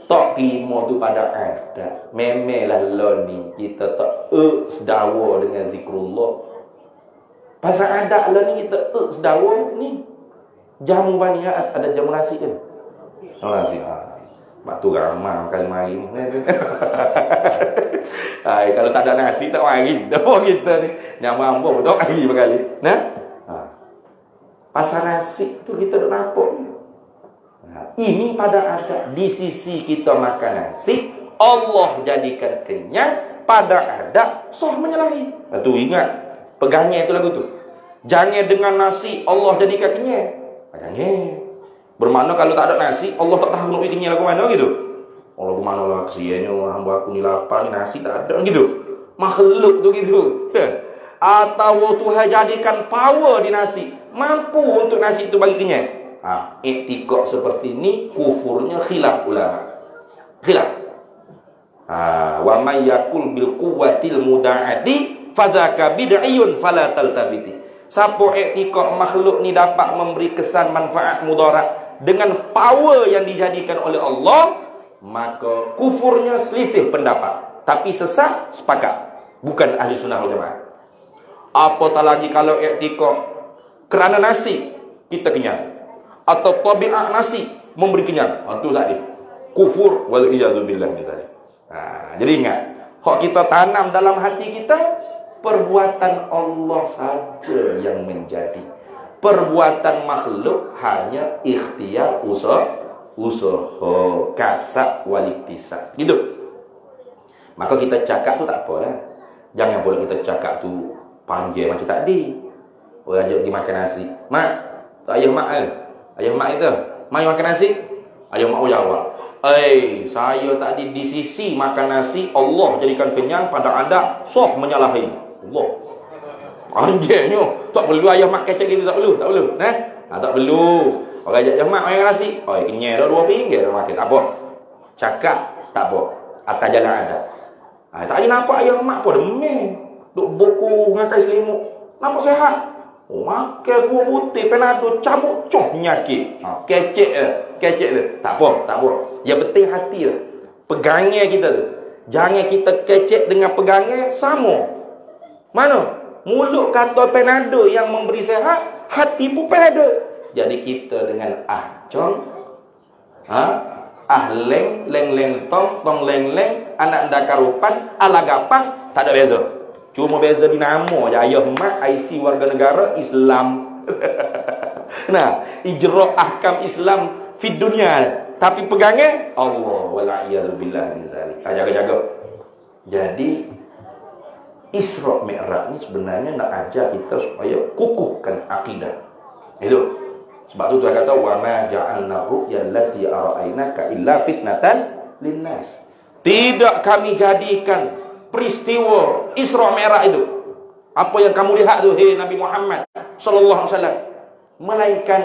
Speaker 1: Tak terima tu pada adat. Memelah lah ni kita tak sedawa dengan zikrullah. Pasal adat lah ni kita sedawa ni. Jamu baniat ada jamu nasi kan? Nasi. Batu ramah kali mari. Kalau tak ada nasi tak mari. Dah kita ni. Nyamu ambo tak mari berkali. Nah. Pasal nasi tu kita dah nampak. Ini pada adat. Di sisi kita makan nasi, Allah jadikan kenyang. Pada adat sah menyalahi. Tu ingat, pegangnya itu lagu tu. Jangan dengan nasi Allah jadikan kenyang. Jangan. Bermakna kalau tak ada nasi, Allah tak tahu nak kenyang lagu mana gitu. Allah ke mana lah kesiannya, hamba aku ni lapar, ni nasi tak ada gitu. Makhluk tu gitu. Atau Tuhan jadikan power di nasi, mampu untuk nasi itu bagi kenyang. Iktikad seperti ini kufurnya khilaf ulama. Khilaf. Wa may yakul bil quwwatil muda'ati fadzaka bid'iyun fala taltafiti. Siapa iktikad makhluk ni dapat memberi kesan manfaat mudarat dengan power yang dijadikan oleh Allah, maka kufurnya selisih pendapat. Tapi sesat sepakat. Bukan ahli sunnah wal jamaah. Apatah lagi kalau iktikad kerana nasi kita kenyang, atau tabiat nasi memberi kenyang. Itu tadi kufur wal iyadzubillah misalnya. Jadi ingat, hak kita tanam dalam hati kita, perbuatan Allah saja yang menjadi. Perbuatan makhluk hanya ikhtiar usaha kasab waliktisab. Gitu. Maka kita cakap tu tak apalah. Jangan boleh kita cakap tu panggil macam tadi. Orang ajak pergi makan nasi. Mak, ayah mak ayah mak itu, mai makan nasi. Ayah mak jawab, saya tadi di sisi makan nasi Allah jadikan kenyang, pada anda sah menyalahi Allah. Anjingnya, tak perlu ayah mak kecek gitu, tak perlu. Tak perlu. Orang ajak mak makan nasi, kenyang dah 2 pinggir dah makan. Tak apa. Cakap tak apa. Atas jalan ada. Tak ada nampak ayah mak pun demam. Duk buku ngakai selimut. Nampak sehat. Makan 2 butir Panadol cabut penyakit. Kecek dia. Tak apa. Yang penting hati dia. Pegangnya kita tu. Jangan kita kecek dengan pegangnya sama. Mana? Mulut kata Panadol yang memberi sehat, hati pun Panadol. Jadi kita dengan leng tong leng, anak dakarupan, ala gapas, tak ada beza. Cuma beza di nama je. Ayah mak IC warga negara Islam. Nah, ijra' ahkam Islam fi dunia. Tapi pegangnya Allah wal a'yadu billah min zalik. Jaga-jaga. Jadi Isra Mi'raj ni sebenarnya nak ajar kita supaya kukuhkan akidah. Itu. Sebab tu Tuhan kata wa ma ja'alna ru'ya allati ara'ainaka illa fitnatan linnas. Tidak kami jadikan peristiwa Isra Mi'raj itu, apa yang kamu lihat tu, hei Nabi Muhammad sallallahu alaihi wasallam, melainkan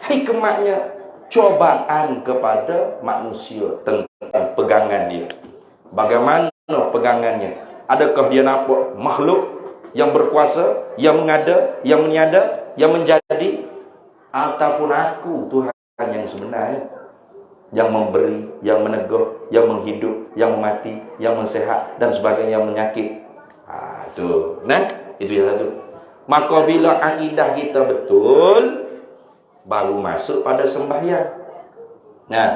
Speaker 1: hikmahnya cobaan kepada manusia tentang pegangan dia. Bagaimana pegangannya? Adakah dia nampak makhluk yang berkuasa, yang mengada, yang meniada, yang menjadi, ataupun aku Tuhan yang sebenarnya, yang memberi, yang meneguh, yang menghidup, yang memati, yang mensehat dan sebagainya, yang menyakit. Itu. Nah, itu yang satu. Maka bila akidah kita betul, baru masuk pada sembahyang. Nah,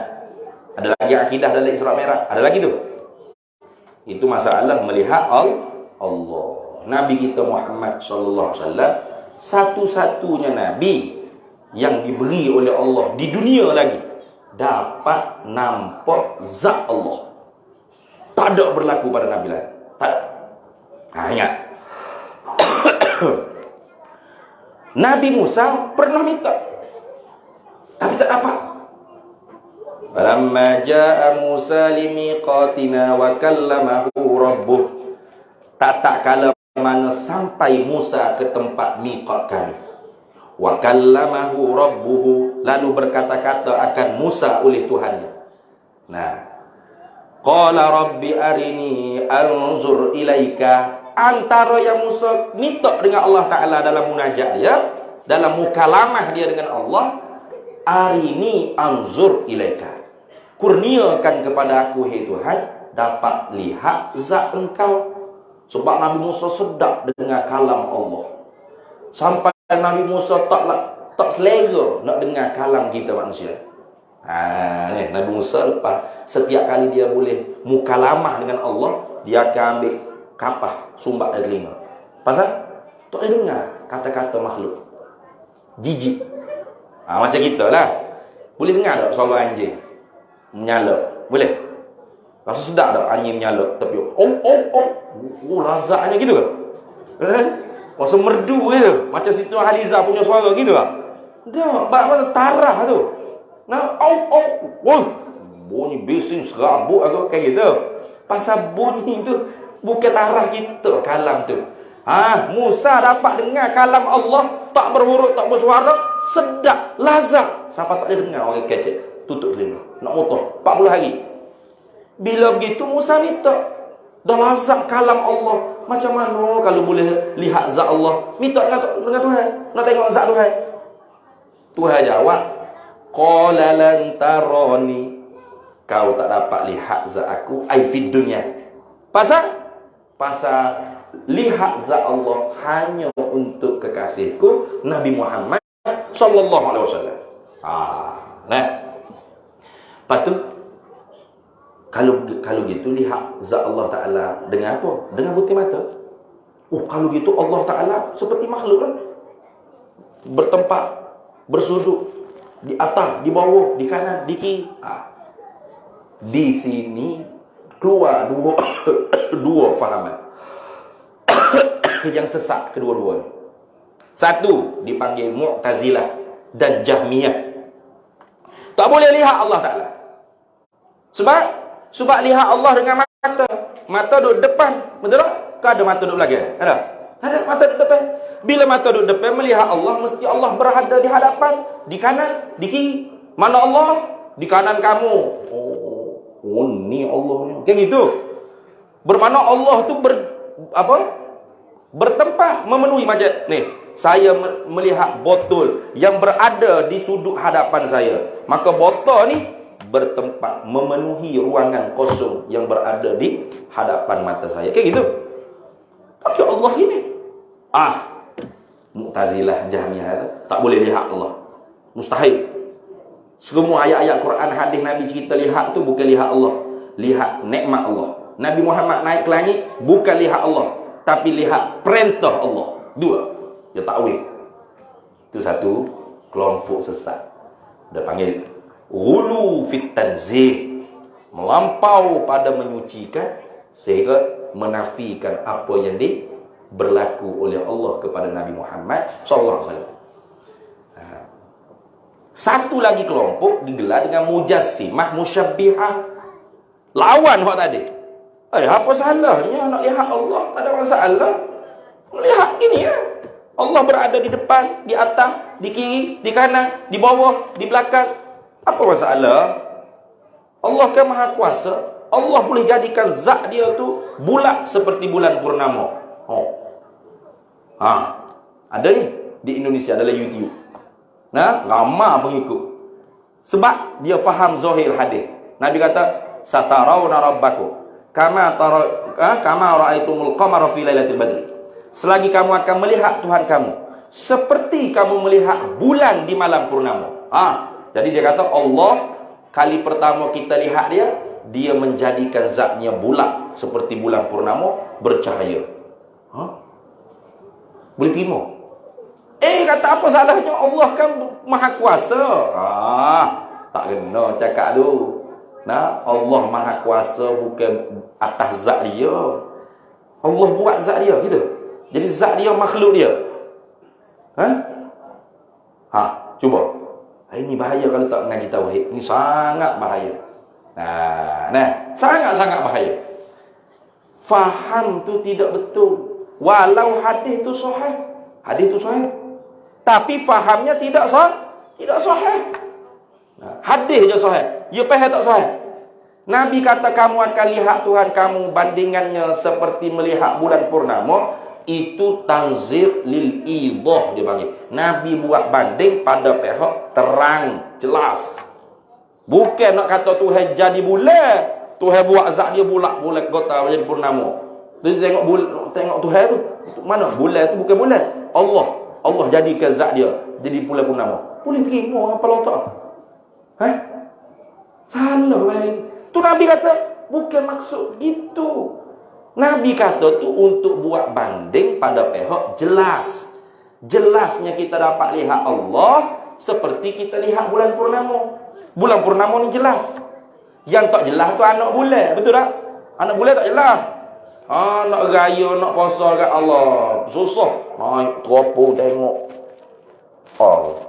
Speaker 1: ada lagi akidah dalam Isra Mi'raj. Ada lagi tu. Itu masalah melihat Allah. Nabi kita Muhammad sallallahu alaihi wasallam satu-satunya nabi yang diberi oleh Allah di dunia lagi dapat nampak zat Allah. Tak ada berlaku pada nabi lain. Tak. Ingat. Nabi Musa pernah minta, tapi tak dapat. Falamma jaa Musa limiqatina wa kallamahu rabbuh. Tak kala mana sampai Musa ke tempat miqat kami. Wa kallamahu rabbuhu, lalu berkata-kata akan Musa oleh Tuhannya. Nah, qala rabbi arini anzur ilaika. Antara yang Musa minta dengan Allah Ta'ala dalam munajat dia, dalam mukalamah dia dengan Allah, arini anzur ilaika, kurniakan kepada aku, hei Tuhan, dapat lihat zat engkau. Sebab Nabi Musa sedap dengar kalam Allah, sampai Nabi Musa tak selera nak dengar kalam kita manusia. Nabi Musa lepas setiap kali dia boleh mukalamah dengan Allah, dia akan ambil kapah sumbat dari telinga. Pasal tak boleh dengar kata-kata makhluk. Jijik. Macam kita lah. Boleh dengar tak suara anjing menyala? Boleh? Rasa sedap tak anjing menyala? Tapi lazatnya gitu ke? Rasa merdu je. Macam situ Haliza punya suara gitu tak? Tak, mana tarah tu. Nah, bunyi bising serabut aku kayak gitu. Pasal bunyi tu bukan tarah kita kalam tu. Musa dapat dengar kalam Allah, tak berhuruf, tak bersuara, sedap, lazat. Siapa tak boleh dengar orang kecil, tutup telinga, nak motor 40 hari. Bila begitu Musa minta, dah lazat kalam Allah. Macam mana kalau boleh lihat zat Allah? Minta dengan Tuhan, nak tengok zat Tuhan. Tuhan jawab, qala lan tarani, kau tak dapat lihat zat aku ai fid dunya. Pasal lihat zat Allah hanya untuk kekasihku Nabi Muhammad sallallahu alaihi wasallam. Nah. Patut kalau gitu lihat zat Allah Taala dengan apa? Dengan butir mata. Kalau gitu Allah Taala seperti makhluk kan? Bertempat, bersuduk di atas, di bawah, di kanan, di kiri. Di sini keluar dua fahaman yang sesat kedua-duanya. Satu dipanggil Mu'tazilah dan Jahmiyah. Tak boleh lihat Allah Ta'ala. Sebab lihat Allah dengan mata duduk depan, betul tak? Kau ada mata duduk belakang? Ada mata duduk depan. Bila mata duduk depan melihat Allah, mesti Allah berada di hadapan, di kanan, di kiri. Mana Allah? Di kanan kamu. Ni Allah ni. Kayak gitu. Bermakna Allah tu bertempat, memenuhi macam ni. Saya melihat botol yang berada di sudut hadapan saya. Maka botol ni bertempat, memenuhi ruangan kosong yang berada di hadapan mata saya. Kayak gitu. Tapi Allah ini Mu'tazilah, Jahmiyah tak boleh lihat Allah. Mustahil. Semua ayat-ayat Quran, hadis Nabi cerita lihat tu bukan lihat Allah, lihat nikmat Allah. Nabi Muhammad naik ke langit bukan lihat Allah, tapi lihat perintah Allah. Dua. Dia takwil. Itu satu kelompok sesat. Dia panggil ghulu fit tanzih, melampau pada menyucikan sehingga menafikan apa yang berlaku oleh Allah kepada Nabi Muhammad sallallahu alaihi wasallam. Satu lagi kelompok digelar dengan mujassimah musyabbihah. Lawan hak tadi. Apa salahnya nak lihat Allah? Tak ada masalah. Lihat gini ya. Allah berada di depan, di atas, di kiri, di kanan, di bawah, di belakang. Apa masalah? Allah kan maha kuasa. Allah boleh jadikan zat dia tu bulat seperti bulan purnama. Ada ni di Indonesia dalam YouTube. Ramai pengikut. Sebab dia faham zahir hadis. Nabi kata, "Satarawna rabbakum kama ra'aitumul qamara fi lailatul badri." Selagi kamu akan melihat Tuhan kamu seperti kamu melihat bulan di malam purnama. Jadi dia kata Allah kali pertama kita lihat dia menjadikan zatnya bulat seperti bulan purnama bercahaya. Boleh terima? Kata apa salahnya? Allah kan maha kuasa. Tak kena cakap tu. Allah maha kuasa bukan atas zat dia. Allah buat zat dia gitu. Jadi zat dia makhluk dia. Cuba. Ini bahaya kalau tak mengaji tauhid. Ini sangat bahaya. Sangat-sangat bahaya. Faham tu tidak betul. Walau hadis tu sahih. Hadis tu sahih. Tapi fahamnya tidak sahih. Hadis je sahih. You faham tak sahih? Nabi kata kamu akan lihat Tuhan kamu bandingannya seperti melihat bulan purnama. Itu tanzir lil idah dia panggil. Nabi buat banding pada pihak terang, jelas. Bukan nak kata Tuhan jadi bulan, Tuhan buat zat dia bulat kota jadi purnama. Tu tengok Tuhan tu. Mana bulan tu bukan bulan. Allah jadikan zat dia jadi bulan purnama. Boleh terima apa Allah tak? Salah baik. Tu Nabi kata bukan maksud gitu. Nabi kata tu untuk buat banding pada pihak jelas. Jelasnya kita dapat lihat Allah seperti kita lihat bulan purnama. Bulan purnama ni jelas. Yang tak jelas tu anak bulan, betul tak? Anak bulan tak jelas. Nak raya, nak puasa kat Allah, susah. Naik teropong tengok.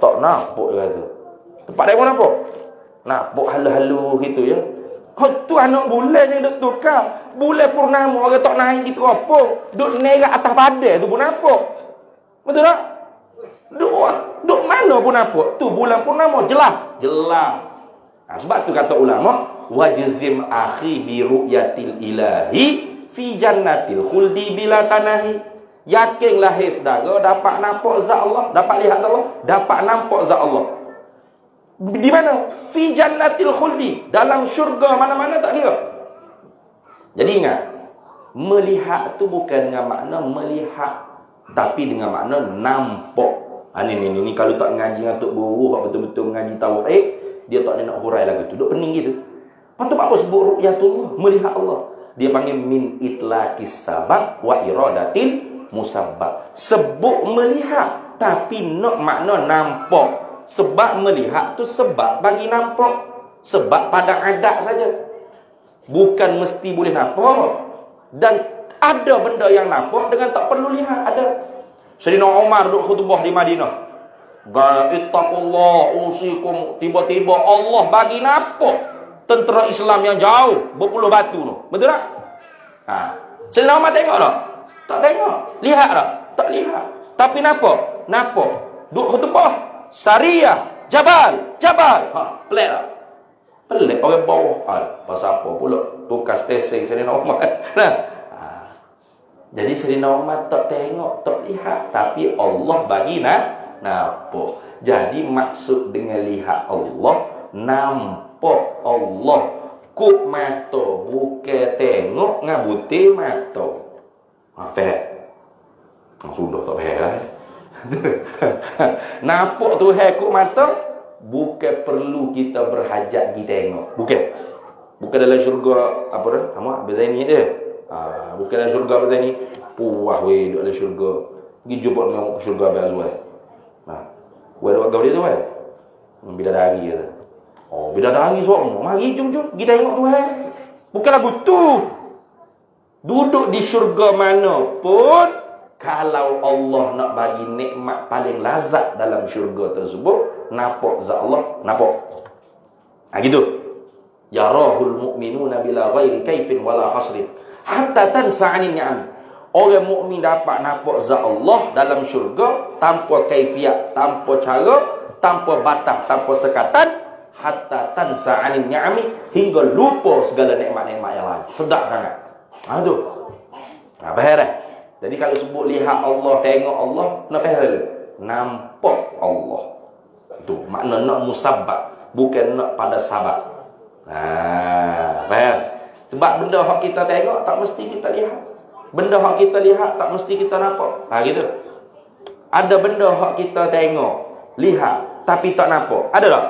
Speaker 1: Tak nampak dia kata. Tempat tengok nampak? Nampak halu-halu gitu ya. Tu anak bulan yang duk tukar. Bulan purnama orang tak naik di teropong, duk nerak atas badan tu pun nampak. Betul tak? Duk mana pun nampak. Tu bulan purnama jelas. Sebab tu kata ulama, wajzim akhi bi ru'yatil ilahi fi jannatil khuldi bila tanahi. Yakinlah hai saudara dapat nampak zat Allah, dapat lihat zat Allah, dapat nampak zat Allah. Di mana? Fi jannatil khuldi, dalam syurga mana-mana tak kira. Jadi ingat, melihat tu bukan dengan makna melihat, tapi dengan makna nampak. Ni kalau tak ngaji dengan Tok Guru, betul-betul mengaji tauhid, dia tak nak hurai lagu tu. Duk pening gitu. Patut apa sebut ru'yatullah, melihat Allah. Dia panggil min itlaqis sabab wa iradatil musabbab. Sebut melihat, tapi nak makna nampak. Sebab melihat tu sebab bagi nampak. Sebab pada adat saja. Bukan mesti boleh nampak. Dan ada benda yang nampak dengan tak perlu lihat. Ada. Sayyidina Umar duduk khutbah di Madinah. Ittaqullah usikum. Tiba-tiba Allah bagi nampak tentera Islam yang jauh berpuluh batu tu. Betul tak? Sayyidina Umar tengok tak? Tak tengok. Lihat tak? Tak lihat. Tapi nampak. Duduk khutbah. Sariyah, Jabal. Pelik tak? Pelik orang bawah. Pasal apa pula? Tukas tesing Sayyidina Umar. Jadi Sayyidina Umar tak tengok, tak lihat, tapi Allah bagi nampak. Jadi maksud dengan lihat Allah, nampak Allah. Kuk mata, bukan tengok ngabuti mata. Faham? Sudah tak faham lah. Nampak Tuhan kuk mata, bukan perlu kita berhajat pergi tengok. Bukan dalam syurga apa dah? Sama Bezani dia. Bukan dalam syurga Bezani. Puah weh duduk dalam syurga. Pergi jumpa dengan syurga Bezani. Weh buat gaul dia tu kan. Bidadari dia. Bidadari semua. Mari jom pergi tengok Tuhan. Bukan lagu tu. Duduk di syurga mana pun, kalau Allah nak bagi nikmat paling lazat dalam syurga tersebut, nampak zat Allah, nampak. Gitu. Yarahul mu'minuna bila ghairi kaifin wala hasrin hatta tansa 'anil ni'am. Orang mukmin dapat nampak zat Allah dalam syurga tanpa kaifiat, tanpa cara, tanpa batas, tanpa sekatan, hatta tansa 'anil ni'ami, hingga lupa segala nikmat-nikmat yang lain. Sedap sangat. Tu. Apa heran? Jadi kalau sebut lihat Allah, tengok Allah, nak faham? Nampak Allah. Itu makna nak musabbab, bukan nak pada sabab. Faham? Sebab benda hak kita tengok tak mesti kita lihat. Benda hak kita lihat tak mesti kita nampak. Gitu. Ada benda hak kita tengok, lihat tapi tak nampak. Ada tak?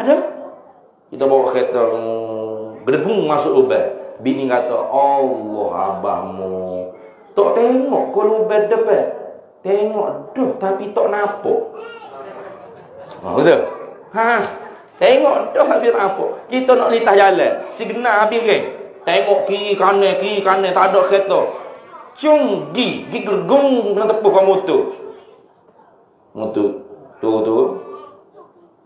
Speaker 1: Ada. Kita bawa kereta gedebung masuk lubang. Bini kata, Allah abahmu. Tak tengok ke lubang depan. Tengok dah tapi tak nampak. Betul? Tengok dah habis nampak. Kita nak litah jalan, signal habis kan. Tengok kiri kanan tak ada kereta. Cung gi gergung kena tepuh ke motor. Tu.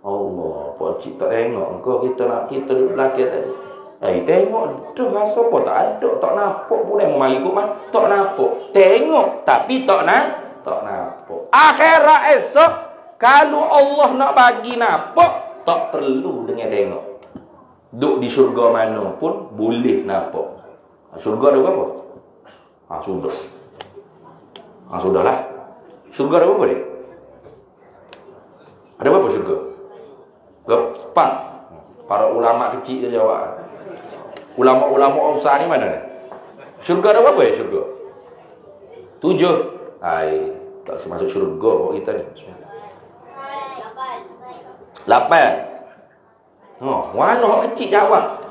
Speaker 1: Allah, pak cik tak tengok kau, kita duduk belakang tadi. Tengok dah rasa apa tak ada, tak nampak pun yang mari ikut man, tak nampak. Tengok tapi tak nampak. Akhirat esok kalau Allah nak bagi nampak, tak perlu dengan tengok. Duk di syurga mana pun boleh nampak. Syurga ada berapa? Sudah. Sudahlah. Syurga ada berapa dia? Ada berapa syurga? Empat. Para ulama kecil je jawab. Ulama-ulama besar ni mana? Syurga ada berapa ya syurga? 7. Tak masuk syurga buat kita ni. 8. Mana hak kecil jawab?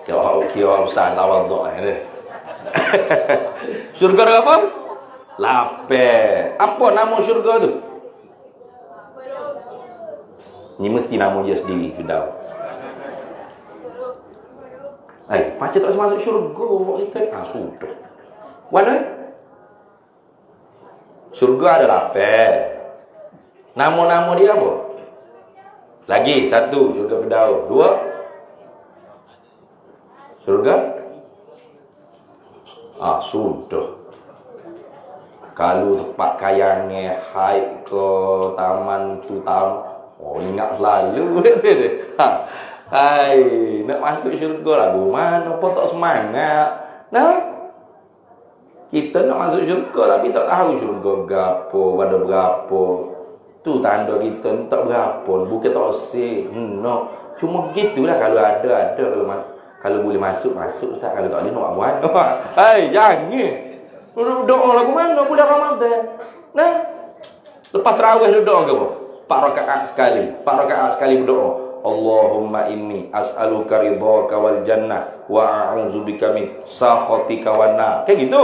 Speaker 1: Kira besar tawaduk ni. Syurga ada apa? 8. Apa nama syurga tu? Ni mesti nama dia sendiri sudah. Macam tak masuk syurga buat kita. Sudah. Mana? Syurga ada 8. Nama-nama dia apa? Lagi 1, syurga Firdaus. 2, syurga sudah. Kalau tempat kayangnya haid ke taman tu ingat selalu. Nak masuk syurga lah. Mana pun tak semangat. Kita nak masuk syurga tapi tak tahu syurga berapa, pada berapa. Tu tanda kita tak berapa. Bukan tak osik. Cuma begitulah kalau ada. Kalau boleh masuk tak. Kalau tak boleh nak buat mana. Jangan. Doa lagu mana bulan Ramadan. Lepas tarawih doa ke apa? 4 rakaat sekali berdoa. Allahumma inni as'aluka ridhaka wal jannah wa a'udzubika min sakhatika wan nar. Kayak gitu.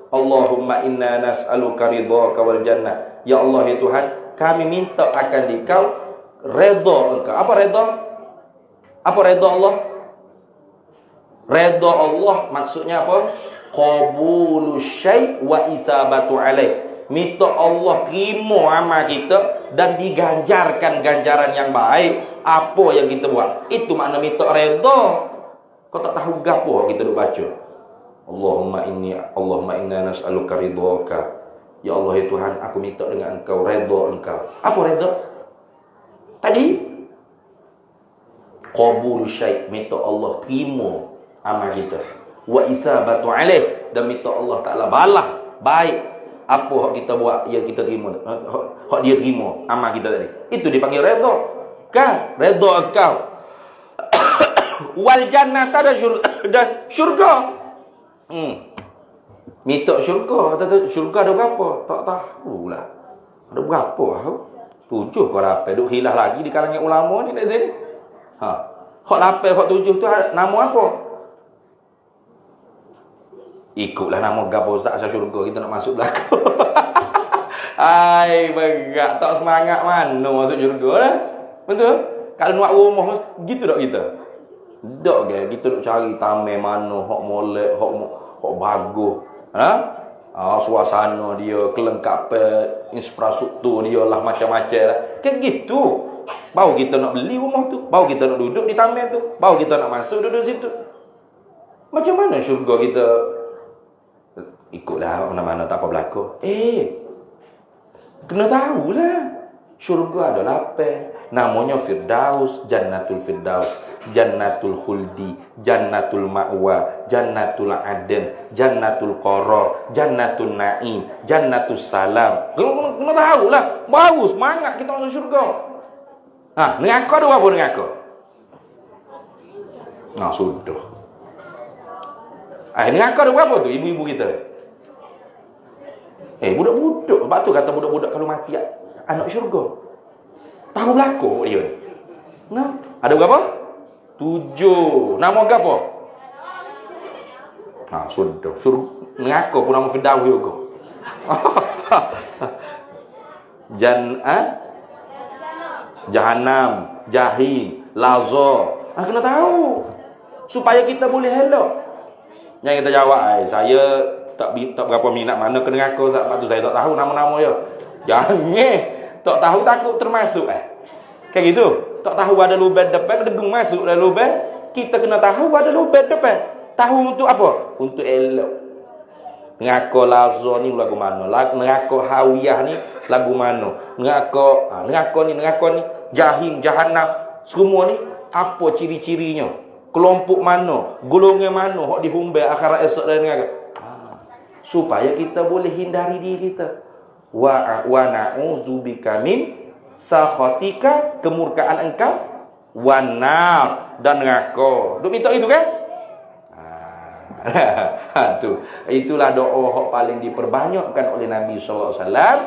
Speaker 1: Allahumma inna nas'aluka ridhaka wal jannah. Ya Allah ya Tuhan, kami minta akan Engkau redha Engkau. Apa redha? Apa redha Allah? Redha Allah maksudnya apa? Qabulu syai' wa itsabatu alaih. Minta Allah terima amal kita dan diganjarkan ganjaran yang baik apa yang kita buat. Itu makna minta redha. Kau tak tahu gapo kita duk baca. Allahumma inna nas'aluka ridhaka. Ya Allah ya Tuhan, aku minta dengan Engkau redha Engkau. Apa redha? Tadi qabul syai', minta Allah terima amal kita. Wa itsabatu alaih, dan minta Allah Taala balas baik apa hak kita buat yang kita terima, hak dia terima amal kita tadi. Itu dipanggil redha. Kan? Redha Engkau. Wal jannah ada syurga. Minta syurga. Syurga ada berapa? Tak tahulah. Ada berapa? 7 ke 8. Duk hilah lagi di kalangan ulama ni. Hak 8, hak 7 tu nama apa? Ikutlah nama gapo Ustaz asal syurga kita nak masuk belakang. Berat tak semangat mana masuk syurga lah. Betul? Kalau nak rumah gitu tak kita? Dak ke kita nak cari taman mana hok molek, hok bagus. Suasana dia, kelengkapan infrastruktur dia lah macam-macam lah. Kan gitu. Baru kita nak beli rumah tu, baru kita nak duduk di taman tu, baru kita nak masuk duduk situ. Macam mana syurga kita? Ikutlah mana-mana tak apa berlaku. Kena tahulah. Syurga ada 8. Namanya Firdaus, Jannatul Firdaus, Jannatul Khuldi, Jannatul Ma'wa, Jannatul Aden, Jannatul Qarar, Jannatul Na'im, Jannatul Salam. Kena tahulah. Baru semangat kita masuk syurga. Neraka ada apa neraka? Sudah. Neraka ada berapa tu ibu-ibu kita? Budak-budak. Sebab tu kata budak-budak kalau mati anak syurga. Tahu berlaku dia ni. Ada berapa? 7. Nama apa? Sudah. Neraka pun nama Firdaus juga. Jahannam, Jahim, Lazar. Kena tahu supaya kita boleh elok. Yang kita jawab, saya tak berapa minat mana ke neraka, sebab tu saya tak tahu nama-nama dia. Jangan tak tahu takut termasuk kayak gitu. Tak tahu ada lubang depan, degung masuk dalam lubang. Kita kena tahu ada lubang depan. Tahu untuk apa? Untuk elok. Neraka Lazar ni lagu mana? Neraka Hawiyah ni lagu mana? Neraka ni Jahim, Jahannam, semua ni apa ciri-cirinya? Kelompok mana? Golongan mana hok dihumbai akhirat esok dan neraka? Supaya kita boleh hindari diri kita. Wa na'udzubika min sakhatika, kemurkaan engkau, wa nar, dan neraka. Duk minta itu kan? Itulah doa yang paling diperbanyakkan oleh Nabi sallallahu alaihi wasallam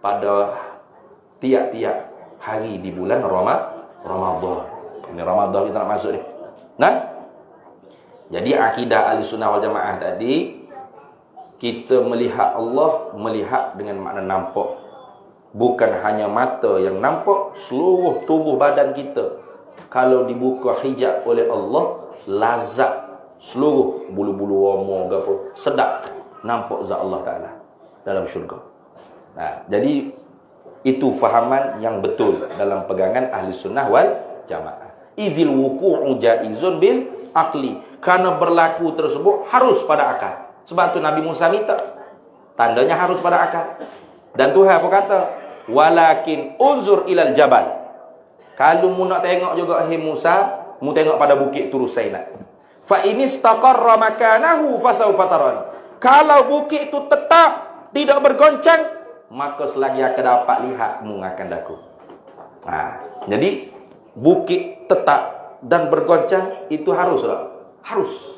Speaker 1: pada tiap-tiap hari di bulan Ramadan. Ini Ramadan kita nak masuk ni. Jadi akidah Ahlussunnah wal Jamaah tadi, kita melihat Allah, melihat dengan makna nampak. Bukan hanya mata yang nampak, seluruh tubuh badan kita kalau dibuka hijab oleh Allah, lazat seluruh bulu-bulu roma ke apa, sedap nampak zat Allah Taala dalam syurga. Jadi itu fahaman yang betul dalam pegangan Ahlussunnah wal Jamaah. Idzil wuqu'u jaizun bil aqli, karena berlaku tersebut harus pada akal. Sebab tu Nabi Musa minta, tandanya harus pada akal. Dan Tuhan apa kata? Walakin unzur ilal jabal. Kalau mu nak tengok juga Musa, mu tengok pada bukit Tur Saina. Fa in istaqarra makanahu fasawfa tarani. Kalau bukit itu tetap tidak bergoncang, maka selagi akan dapat lihat mu akan daku. Jadi bukit tetap dan bergoncang itu haruslah. Harus.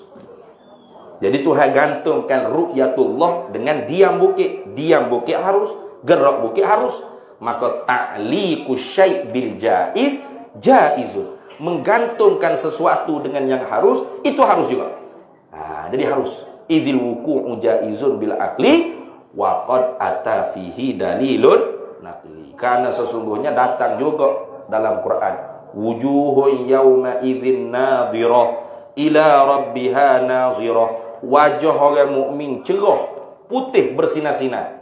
Speaker 1: Jadi Tuhan gantungkan ru'yatullah dengan diam bukit. Diam bukit harus, gerak bukit harus. Maka ta'liqu syai' bil jaiz jaizun. Menggantungkan sesuatu dengan yang harus, itu harus juga. Jadi harus. Idzil wuqu'u jaizun bil aqli wa qad ata fihi dalilun naqli. Karena sesungguhnya datang juga dalam Quran, wujuhun yawma idzin nadhirah ila rabbiha nazirah. Wajah orang mukmin cerah, putih bersinar-sinar.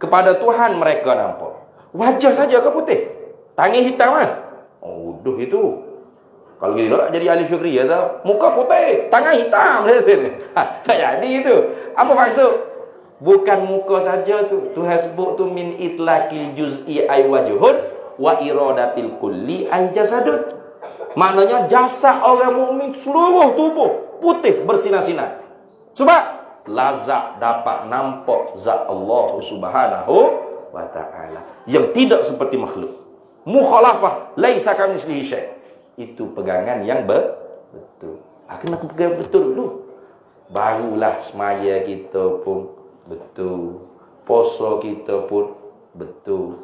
Speaker 1: Kepada Tuhan mereka nampak. Wajah saja ke putih? Tangan hitam kan? Udah itu. Kalau gitu tak jadi ahli syukri ya tak? Muka putih, tangan hitam. Tak jadi itu. Apa maksud? Bukan muka saja tu. Tuhan sebut tu min itlaqil juz'i ay wajhun wa iradatil kulli ay jasadun. Maknanya jasad orang mukmin seluruh tubuh putih bersinar-sinar. Sebab lazat dapat nampak zat Allah Subhanahu wa taala yang tidak seperti makhluk. Mukhalafah laisa kamitslihi syai'. Itu pegangan yang betul. Kena pegang betul dulu. Barulah semaya kita pun betul. Puasa kita pun betul.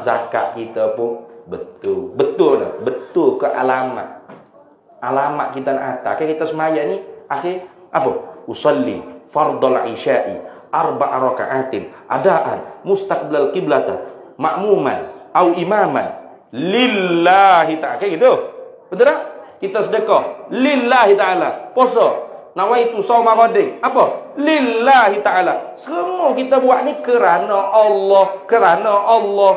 Speaker 1: Zakat kita pun betul. Betul dah. Betul ke alamat. Alamat kita nak atas. Kita semaya ni akhir apa? Usalli fardal isya'i arba'a raka'atin adaan mustaqbilal qiblata ma'muman au imaman lillahi ta'ala. Kayak gitu. Betul tak? Kita sedekah lillahi ta'ala. Puasa, nawaitu shauma ghadin. Apa? Lillahi ta'ala. Semua kita buat ni kerana Allah, kerana Allah,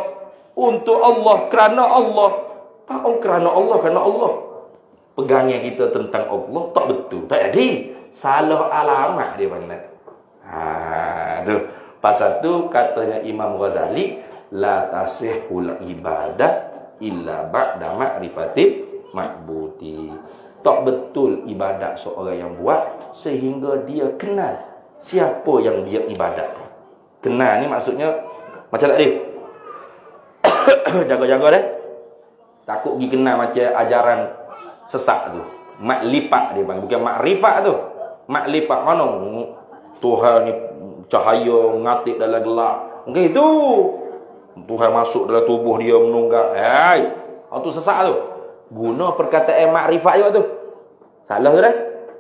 Speaker 1: untuk Allah, kerana Allah. Kerana Allah, kerana Allah. Pegangan kita tentang Allah tak betul. Tak jadi. Salah alamat dia panggil. Tu. Pasal tu katanya Imam Ghazali, la tasihul ibadah illa ba'da ma'rifatil ma'budi. Tak betul ibadat seorang yang buat sehingga dia kenal siapa yang dia ibadat. Kenal ni maksudnya macam tadi. Jaga-jaga dah. Takut pergi kenal macam ajaran sesat tu. Maklifat dia panggil, bukan makrifat tu. Maklifat mana? Tuhan ni cahaya ngatik dalam gelap. Mungkin itu Tuhan masuk dalam tubuh dia menunggak. Itu sesat tu. Guna perkataan makrifat juga tu. Salah tu dah.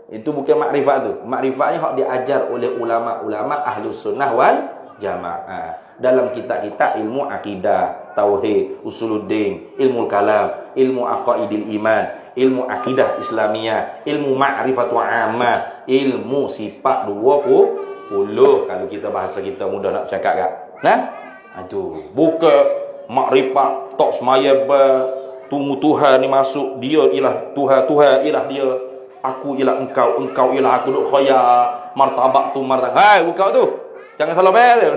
Speaker 1: Itu bukan makrifat tu. Makrifat ni hak diajar oleh ulama-ulama Ahlus Sunnah wal Jamaah. Dalam kitab-kitab ilmu akidah, tauhid, usuluddin, ilmu kalam, ilmu aqaidil iman, ilmu akidah Islamiyah, ilmu ma'rifatu ammah, ilmu sifat 20 kalau kita bahasa kita mudah nak cakap kan. Nah, itu bukan makrifat tok semaya tunggu Tuhan ni masuk, dia ialah Tuhan, Tuhan ialah dia, aku ialah engkau, engkau ialah aku, duk khayal martabak tu martabak. Bukan tu. Jangan salah faham tu.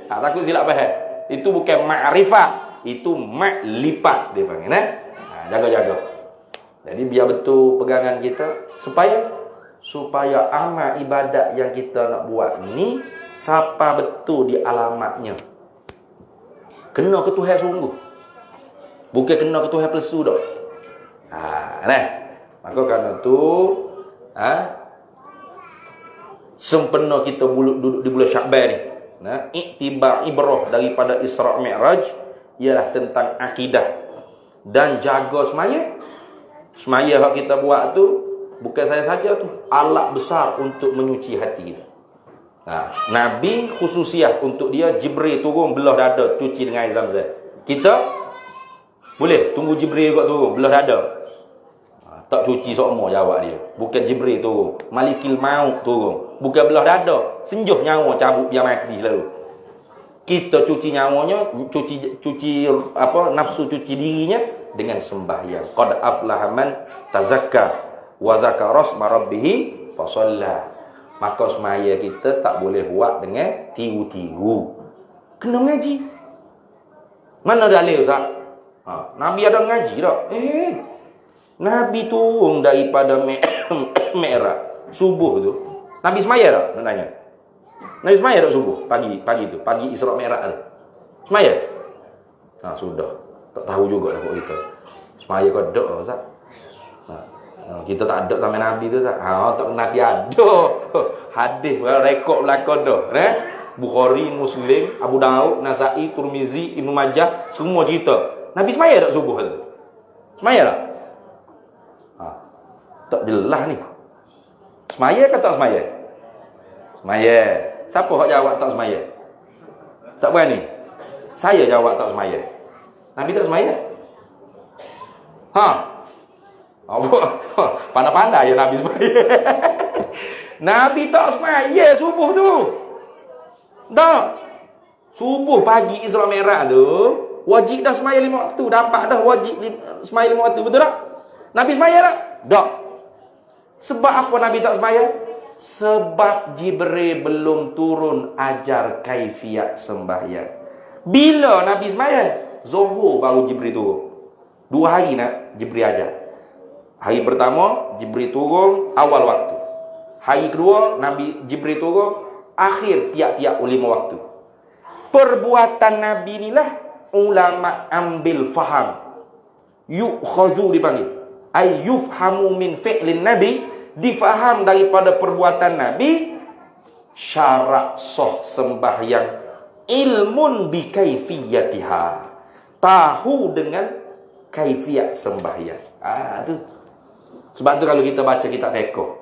Speaker 1: Takut silap faham. Itu bukan makrifat, itu maklifat dia panggil. Jaga-jaga. Jadi biar betul pegangan kita supaya amal ibadat yang kita nak buat ni siapa betul di alamatnya. Kena ke Tuhan sungguh. Bukan kena ke Tuhan palsu dah. Maka kerana tu sempena kita duduk di bulan Syakban ni, iktibar ibrah daripada Isra' Mi'raj ialah tentang akidah dan jaga semaya. Semaya yang kita buat tu bukan saya saja tu, alat besar untuk menyuci hati kita. Nabi khususiah untuk dia, Jibril turun belah dada cuci dengan air Zam-Zam. Kita boleh tunggu Jibril juga turun belah dada. Tak cuci semua jawab dia. Bukan Jibril turun, Malikil Maut turun. Bukan belah dada, senjuh nyawa cabut biar mati selalu. Kita cuci nyawanya, cuci nafsu cuci dirinya dengan sembahyang. Qad aflaha man tazakka wa dzakara asma rabbih fa shalla. Maka semaya kita tak boleh buat dengan tiru-tiru. Kena ngaji. Mana dalil Ustaz? Nabi ada ngaji tak? Nabi turun daripada Mi'raj subuh tu. Nabi semaya tak? Nak tanya. Nabi semaya tak subuh? Pagi tu. Pagi Isra' Mi'raj tu. Semaya? Sudah. Tak tahu juga dah kita. Semaya kau dok Ustaz. Kita tak ada sama Nabi tu Ustaz. Tak Nabi ada. Hadis rekod belakang dah. Bukhari, Muslim, Abu Daud, Nasai, Tirmizi, Ibnu Majah, semua cerita. Nabi semaya tak subuh tu? Semaya tak? Tak jelas ni. Semaya ke tak semaya? Semaya. Siapa hak jawab tak semaya? Tak berani. Saya jawab tak semaya. Nabi tak semaya. Pandai-pandai ya Nabi semaya. Nabi tak semaya subuh tu. Tak. Subuh pagi Isra' Mi'raj tu wajib dah semaya 5 waktu. Dapat dah wajib semaya 5 waktu. Betul tak? Nabi semaya tak? Tak. Sebab apa Nabi tak semaya? Sebab Jibril belum turun ajar kaifiat sembahyang. Bila Nabi semaya? Zuhur baru Jibril turun. 2 hari nak Jibril ajar. Hari pertama Jibril turun awal waktu. Hari kedua Nabi Jibril turun akhir tiap-tiap 5 waktu. Perbuatan Nabi inilah ulama ambil faham. Yu'khazu dipanggil. Ay yufhamu min fi'lin Nabi, difaham daripada perbuatan Nabi syarak sah sembahyang ilmun bi kaifiyatiha, tahu dengan kaifiat sembahyang. Tu. Sebab tu kalau kita baca kitab fiqh,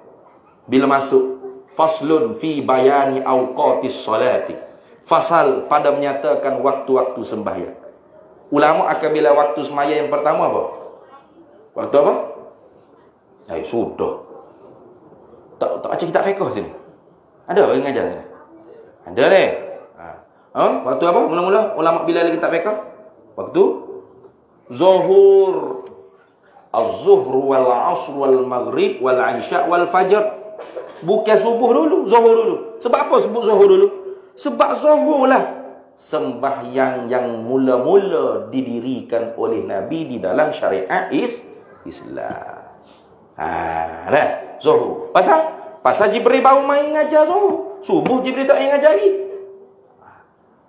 Speaker 1: bila masuk faslun fi bayani awqatis salati, fasal pada menyatakan waktu-waktu sembahyang. Ulama akan bila waktu sembahyang yang pertama apa? Waktu apa? Sudah. Tak baca kitab fiqh sini. Ada orang ngajar ni? Ada ni. Waktu apa? Mula-mula ulama bila lagi kitab fiqh? Waktu zuhur. Az-zuhr wal 'asr wal maghrib wal 'isya wal fajr. Bukan subuh dulu, zuhur dulu. Sebab apa sebut zuhur dulu? Sebab zuhur lah sembahyang yang mula-mula didirikan oleh Nabi di dalam syariat Islam. Dah zuhur. Pasal Jibril baru main ngajar zuhur. Subuh Jibril tak main ngajari.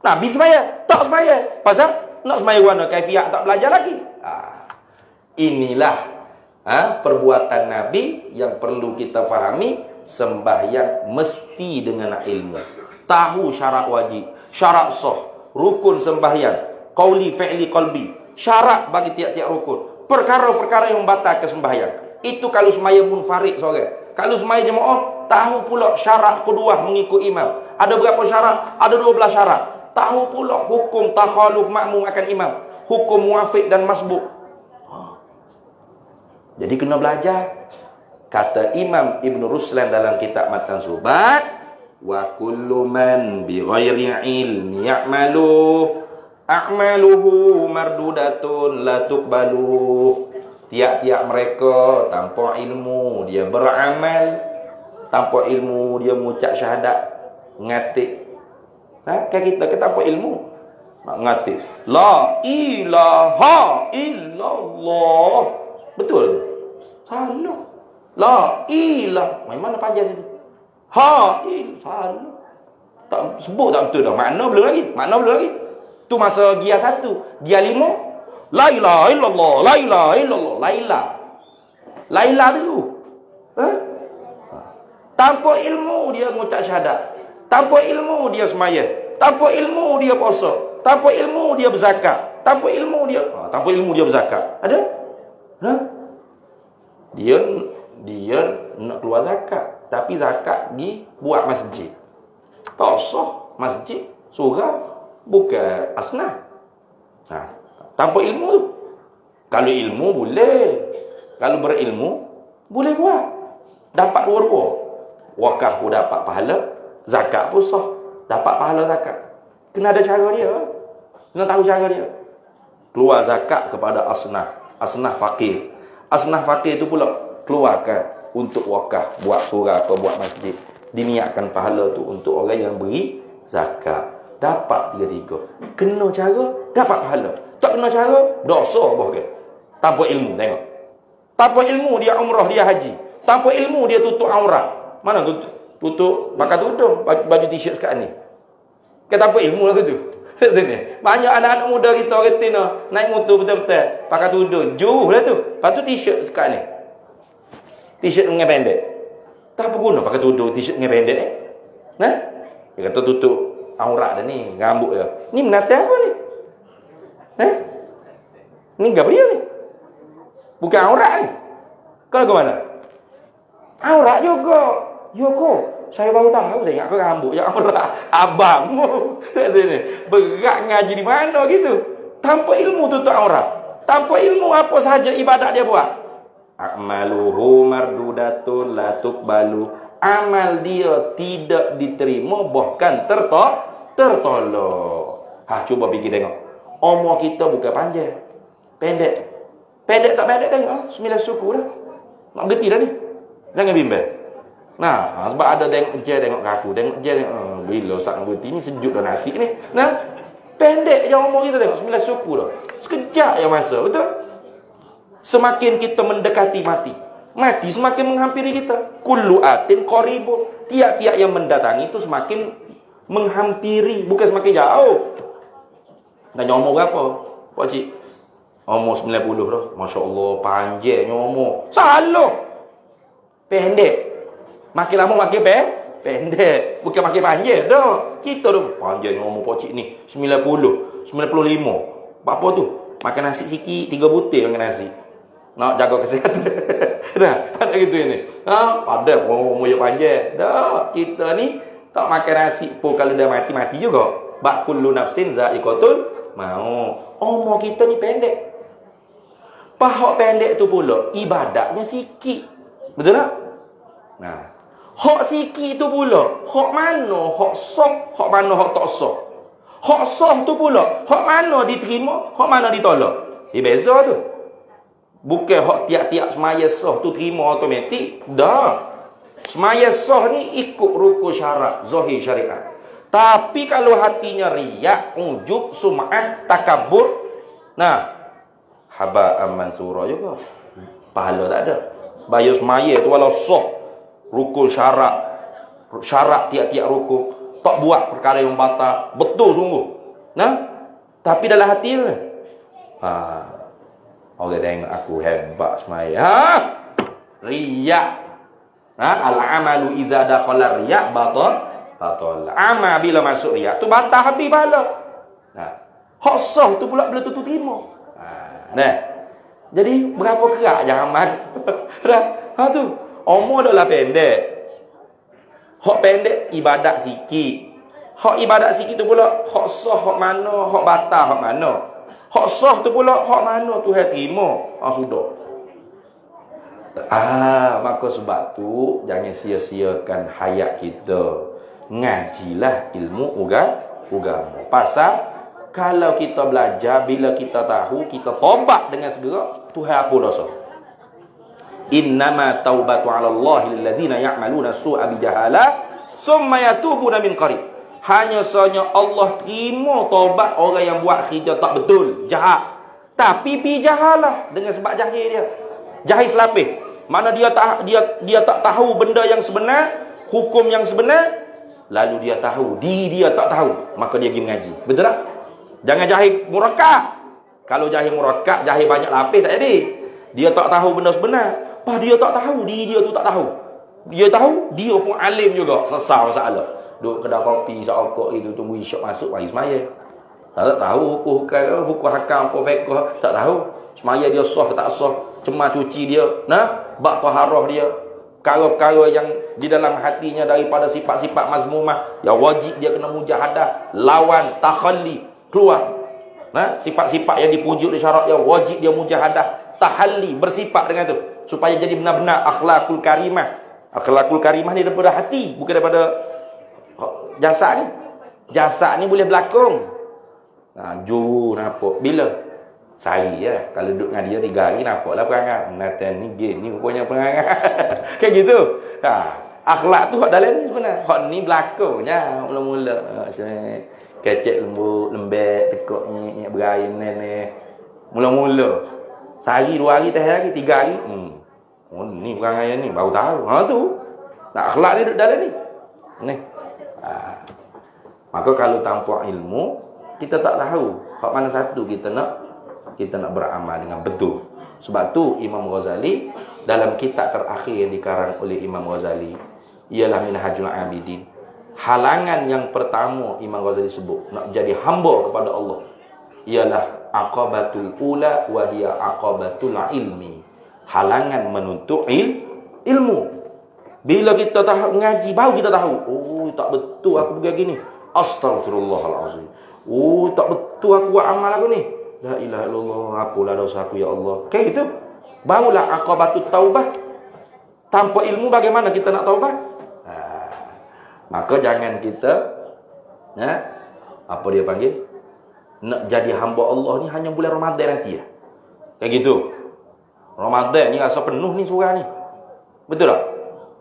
Speaker 1: Nabi semaya, tak semaya. Pasal nak semaya warna kaifiat tak belajar lagi. Inilah perbuatan Nabi yang perlu kita fahami. Sembahyang mesti dengan ilmu. Tahu syarat wajib, syarat sah, rukun sembahyang, qauli, fi'li, qalbi, syarat bagi tiap-tiap rukun, perkara-perkara yang membatalkan sembahyang. Itu kalau semaya munfarid seorang. Kalau semaya jemaah, tahu pula syarat kedua mengikut imam. Ada berapa syarat? Ada 12 syarat. Tahu pula hukum takhaluf makmum akan imam, hukum muafiq dan masbuk. Jadi kena belajar. Kata Imam Ibn Ruslan dalam kitab Matan Subat, wa kullu man bi ghairi ilmi ya'malu a'maluhu mardudatun la tuqbalu. Tiap-tiap mereka tanpa ilmu dia beramal, tanpa ilmu dia mengucap syahadat, ngatik. Kan kita tanpa ilmu nak ngatik la ilaha illallah. Betul tu? Salah. La ilah. Mana panjang situ? Salah. Tak sebut tak betul dah. Makna belum lagi. Tu masa gia 1, gia 5. La ilaha illallah, la ilaha illallah. Laila tu. Tanpa ilmu dia mengucap syahadat. Tanpa ilmu dia semaya. Tanpa ilmu dia puasa. Tanpa ilmu dia berzakat. Tanpa ilmu dia berzakat. Ada? Dia nak keluar zakat, tapi zakat pergi buat masjid. Tak sah masjid surau, bukan asnaf. Tanpa ilmu tu. Kalau ilmu boleh. Kalau berilmu boleh buat. Dapat dua-dua. Wakaf pun dapat pahala, zakat pun sah, dapat pahala zakat. Kena ada cara dia. Kena tahu cara dia. Keluar zakat kepada asnaf fakir. Asnaf fakir tu pula keluarkan untuk wakaf, buat surau atau buat masjid. Diniatkan pahala tu untuk orang yang beri zakat. Dapat 3-3. Kena cara, dapat pahala. Tak kena cara, dosa bahkan. Tanpa ilmu, tengok. Tanpa ilmu dia umrah, dia haji. Tanpa ilmu dia tutup aurat. Mana tutup pakai tudung, baju t-shirt sekarang ni. Kan tanpa ilmu lah tu. Banyak anak-anak muda kita retina naik motor betul-betul pakai tudung, juh lah tu. Lepas tu t-shirt sekarang ni. T-shirt dengan pendek. Tak apa guna pakai tudung t-shirt dengan pendek ni. Dia kata tutup aurat dah ni, rambut dia. Ni menata apa ni? Ni enggak dia ni. Bukan aurat ni. Kau ke mana? Aurat juga. Saya baru tahu, saya ingat kau rambut yang aurat. Abangmu. Berat ngaji di mana gitu. Tanpa ilmu tutup aurat. Tanpa ilmu apa sahaja ibadat dia buat. A'maluhu mardudatun la tuqbalu. Amal dia tidak diterima, bahkan tertolak. Cuba fikir tengok. Umur kita bukan panjang, pendek. Pendek tak pendek tengok. 9 suku dah. Nak berhenti dah ni. Jangan bimbang. Sebab ada tengok je, tengok kaku, tengok je, bila Ustaz nak berhenti ni sejuk dah nasi ni. Pendek yang umur kita tengok 9 suku dah. Sekejap yang masa, betul? Semakin kita mendekati mati semakin menghampiri kita. Kullu atin qaribun. Tiap-tiap yang mendatangi itu semakin menghampiri, bukan semakin jauh. Tanya umur berapa? Pak cik, umur 90 dah. Masya-Allah, panjangnya umur. Salah. Pendek. Makin lama makin pendek. Bukan makin panjang dah. Kita tu panjangnya umur pak cik ni 90, 95. Apa tu? Makan nasi sikit, 3 butir makan nasi. Nak jaga kesihatan. Ada gitu ini. Pada umur yang panjang. Dah, kita ni tak makan nasi pun kalau dah mati juga. Ba kullu nafsin za'iqatul maut. Umur kita ni pendek. Pahak pendek tu pula ibadatnya sikit. Betul tak? Nah, hak sikit tu pula, hak mana hak sah, hak mana hak tak sah. Hak sah tu pula, hak mana diterima, hak mana ditolak. Beza tu. Bukan hak tiap-tiap semaya sah tu terima automatik. Dah. Semaya sah ni ikut rukun syarat zahir syariat. Tapi kalau hatinya riak, ujub, sum'ah, takabur, nah, haba'an mansura juga. Pahala tak ada. Bayar semaya tu walau sah rukun syarat tiap-tiap rukun, tak buat perkara yang batal, betul sungguh. Nah, tapi dalam hati tu, orang tengok aku hebat semaya. Riak. Al-amalu idza dakhala riya' batal. Amal bila masuk riya' tu batal habis pahala. Hak sah tu pula belum tentu terima. Nah. Jadi berapa kerak je amal. Tu. Umur dah pendek. Hak pendek ibadat sikit. Hak ibadat sikit tu pula hak sah hak mana, hak batal hak mana. Hak sah tu pula hak mana Tuhan terima. Sudah. Maka sebab tu jangan sia-siakan hayat kita. Ngajilah ilmu agama. Pasal kalau kita belajar, bila kita tahu, kita tobat dengan segera, Tuhan ampun dosa. Innama taubatu 'ala Allahi lil ladzina ya'maluna su'a bi jahalah summa yatubuna min qarib. Hanya sahaja Allah terima taubat orang yang buat kerja tak betul, jahat. Tapi bi jahalah, dengan sebab jahil dia. Jahil selapih. Mana dia tak tahu benda yang sebenar, hukum yang sebenar, lalu dia tahu, dia tak tahu, maka dia pergi mengaji. Betul tak? Jangan jahil murakkab. Kalau jahil murakkab, jahil banyak lapis tak jadi. Dia tak tahu benda sebenar. Dia tak tahu, dia tu tak tahu. Dia tahu, dia pun alim juga, selesai masalah. Duduk kedai kopi, sokok itu, tunggu isyak masuk, mari semaya. Tak tahu hukum hakam, hukum fiqh, tak tahu. Semaya dia sah tak sah, cemar cuci dia, bab taharah dia, perkara-perkara yang di dalam hatinya daripada sifat-sifat mazmumah, yang wajib dia kena mujahadah, lawan, takhalli, keluar. Sifat-sifat yang dipuji oleh syarat yang wajib dia mujahadah, tahalli, bersifat dengan tu, supaya jadi benar-benar akhlakul karimah. Akhlakul karimah ni daripada hati, bukan daripada jasad ni. Jasad ni boleh berlakon. Juru nampak bila sehari kalau duduk dengan dia 3 hari nampaklah perangai. Nathan ni game ni rupanya perangai. Kan gitu. Akhlak tu hak dalam ni sebenarnya. Hak ni berlakonnya mula-mula. Kecek lembut, lembek, tekuk ni berair ni. Mula-mula. Sehari, 2 hari, 3 hari, 3 hari. Ni perangai ni baru tahu. Tu. Akhlak ni duduk dalam ni. Maka kalau tanpa ilmu, kita tak tahu hak mana satu kita nak beramal dengan betul. Sebab tu Imam Ghazali dalam kitab terakhir yang dikarang oleh Imam Ghazali ialah Minhajul Abidin. Halangan yang pertama Imam Ghazali sebut nak jadi hamba kepada Allah ialah aqabatul ula wa hiya aqabatul ilmi. Halangan menuntut ilmu. Bila kita tahu ngaji baru kita tahu, tak betul aku begini. Astaghfirullahalazim. Tak betul aku buat amal aku ni. La ilaha illallah, apalah dosa aku ya Allah. Kayak gitu. Barulah aqabatut taubah. Tanpa ilmu bagaimana kita nak taubat? Maka jangan kita apa dia panggil? Nak jadi hamba Allah ni hanya bulan Ramadan nanti ya. Kayak gitu. Ramadan ni rasa penuh ni surah ni. Betul tak?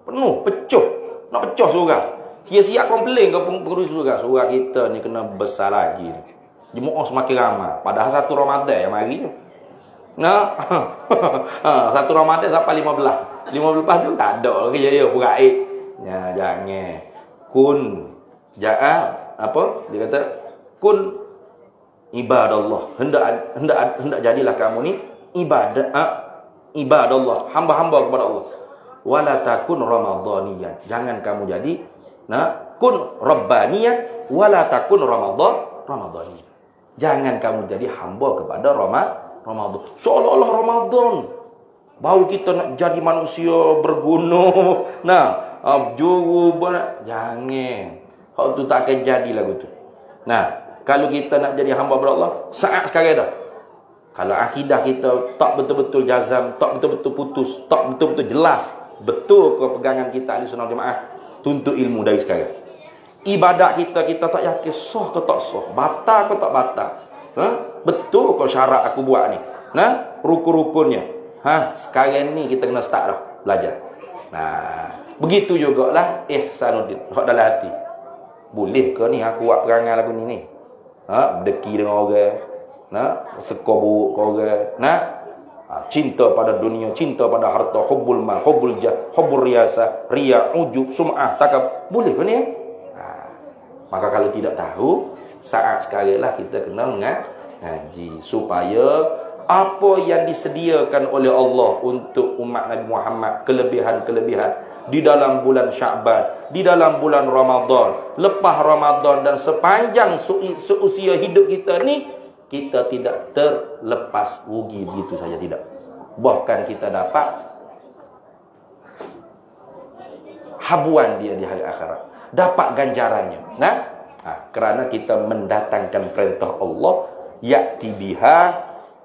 Speaker 1: Penuh, pecuh. Nak pecah surah. Dia siap komplain ke pengurus surah. Surah kita ni kena besar lagi ni. Jemaah semakin ramai. Padahal satu Ramadan yang mari tu. Satu Ramadan sampai 15. 15 tu tak ada lagi ya beraib. Jangan. Apa? Dia kata kun ibadallah. Hendak jadilah kamu ni ibadallah, hamba-hamba kepada Allah. Wala takun ramadhaniyan. Jangan kamu jadi kun rabbaniyan wala takun ramadhaniyan. Jangan kamu jadi hamba kepada Ramadan. Seolah-olah Ramadan baru kita nak jadi manusia berguna. Juru jangan. Hak tu tak akan jadi lagu tu. Kalau kita nak jadi hamba kepada Allah, saat sekarang dah. Kalau akidah kita tak betul-betul jazam, tak betul-betul putus, tak betul-betul jelas, Betul ke pegangan kita ahli sunnah jemaah? Tuntut ilmu dari sekarang. Ibadat kita tak yakin sah ke tak sah, batal ke tak batal. Betul ke syarat aku buat ni? Rukun-rukunnya. Sekarang ni kita kena start dah belajar. Begitu jugalah ihsanuddin dalam hati. Boleh ke ni aku buat perangai lagu ni? Berdeki dengan orang, sekor buruk ke orang, cinta pada dunia, cinta pada harta, hubbul mal, hubbul jah, hubbul riasah, riya, ujub, sum'ah, takab. Boleh ke ni? Maka kalau tidak tahu, saat sekarang lah kita kena mengaji supaya apa yang disediakan oleh Allah untuk umat Nabi Muhammad, kelebihan-kelebihan di dalam bulan Sya'ban, di dalam bulan Ramadan, lepas Ramadan dan sepanjang seusia hidup kita ni, kita tidak terlepas rugi begitu saja, tidak. Bahkan kita dapat habuan dia di hari akhirat, dapat ganjarannya. Kerana kita mendatangkan perintah Allah, ya'ti biha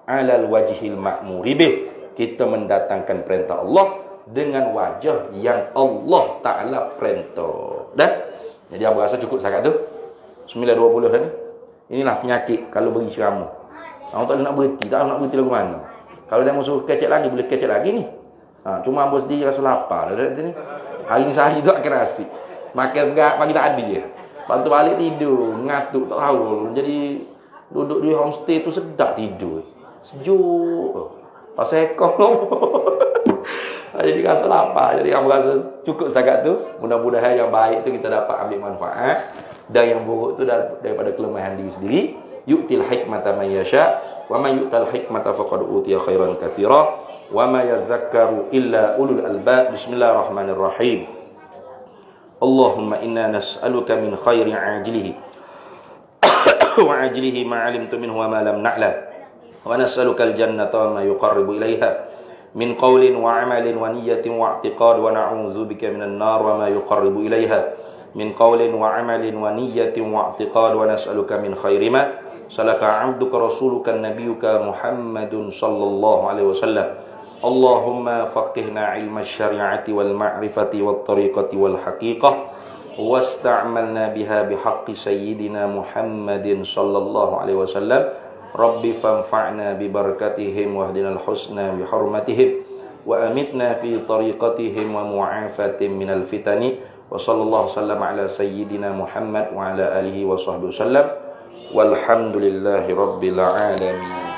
Speaker 1: 'alal wajhil ma'muri bih. Kita mendatangkan perintah Allah dengan wajah yang Allah Ta'ala perintah. Jadi apa rasa cukup sangat tu? 9.20 dah ni. Inilah penyakit kalau beri ceramah. Orang tak nak berhenti, tak nak berhenti lagu mana. Kalau dia mau suruh kecek lagi, boleh kecek lagi ni. Cuma ambil sendiri rasa lapar. Hari ni sehari tu akan nasi. Makan enggak pagi tadi je. Lepas tu balik tidur, ngatuk tak tahu. Jadi duduk di homestay tu sedap tidur. Sejuk. Pasal ekor. Jadi rasa lapar. Jadi kamu rasa cukup setakat tu. Mudah-mudahan yang baik tu kita dapat ambil manfaat. Dan yang buruk tu daripada kelemahan diri sendiri. Yu'til hikmata man yasha' wa man yu'tal hikmata faqad utiya khairan katsira wa ma yadhakkaru illa ulul albab. Bismillahirrahmanirrahim. Allahumma inna nas'aluka min khairi ajlihi wa ajlihi ma 'alimtu minhu wa ma lam na'lam wa nas'aluka al-jannata wa ma yuqarribu ilayha min qawlin wa 'amalin wa niyyatin wa i'tiqad wa na'udzu bika minan nar wa ma yuqarribu ilayha min qawlin wa 'amalin wa niyyatin wa i'tiqad wa nas'aluka min khairi ma salaka 'abduka rasuluka nabiyyuka Muhammadun sallallahu alaihi wasallam. Allahumma faqihna ilma syari'ati wal ma'rifati wat tariqati wal haqiqah wasta'malna biha bihaqqi sayyidina Muhammadin sallallahu alaihi wasallam. Rabbi fanfa'na bi barakatihim wahdinal husna bi hurmatihim wa amitna fi tariqatihim wa mu'afatin minal fitani wa sallallahu sallam ala sayyidina Muhammad wa ala alihi wa sahbihi wasallam walhamdulillahi rabbil alamin.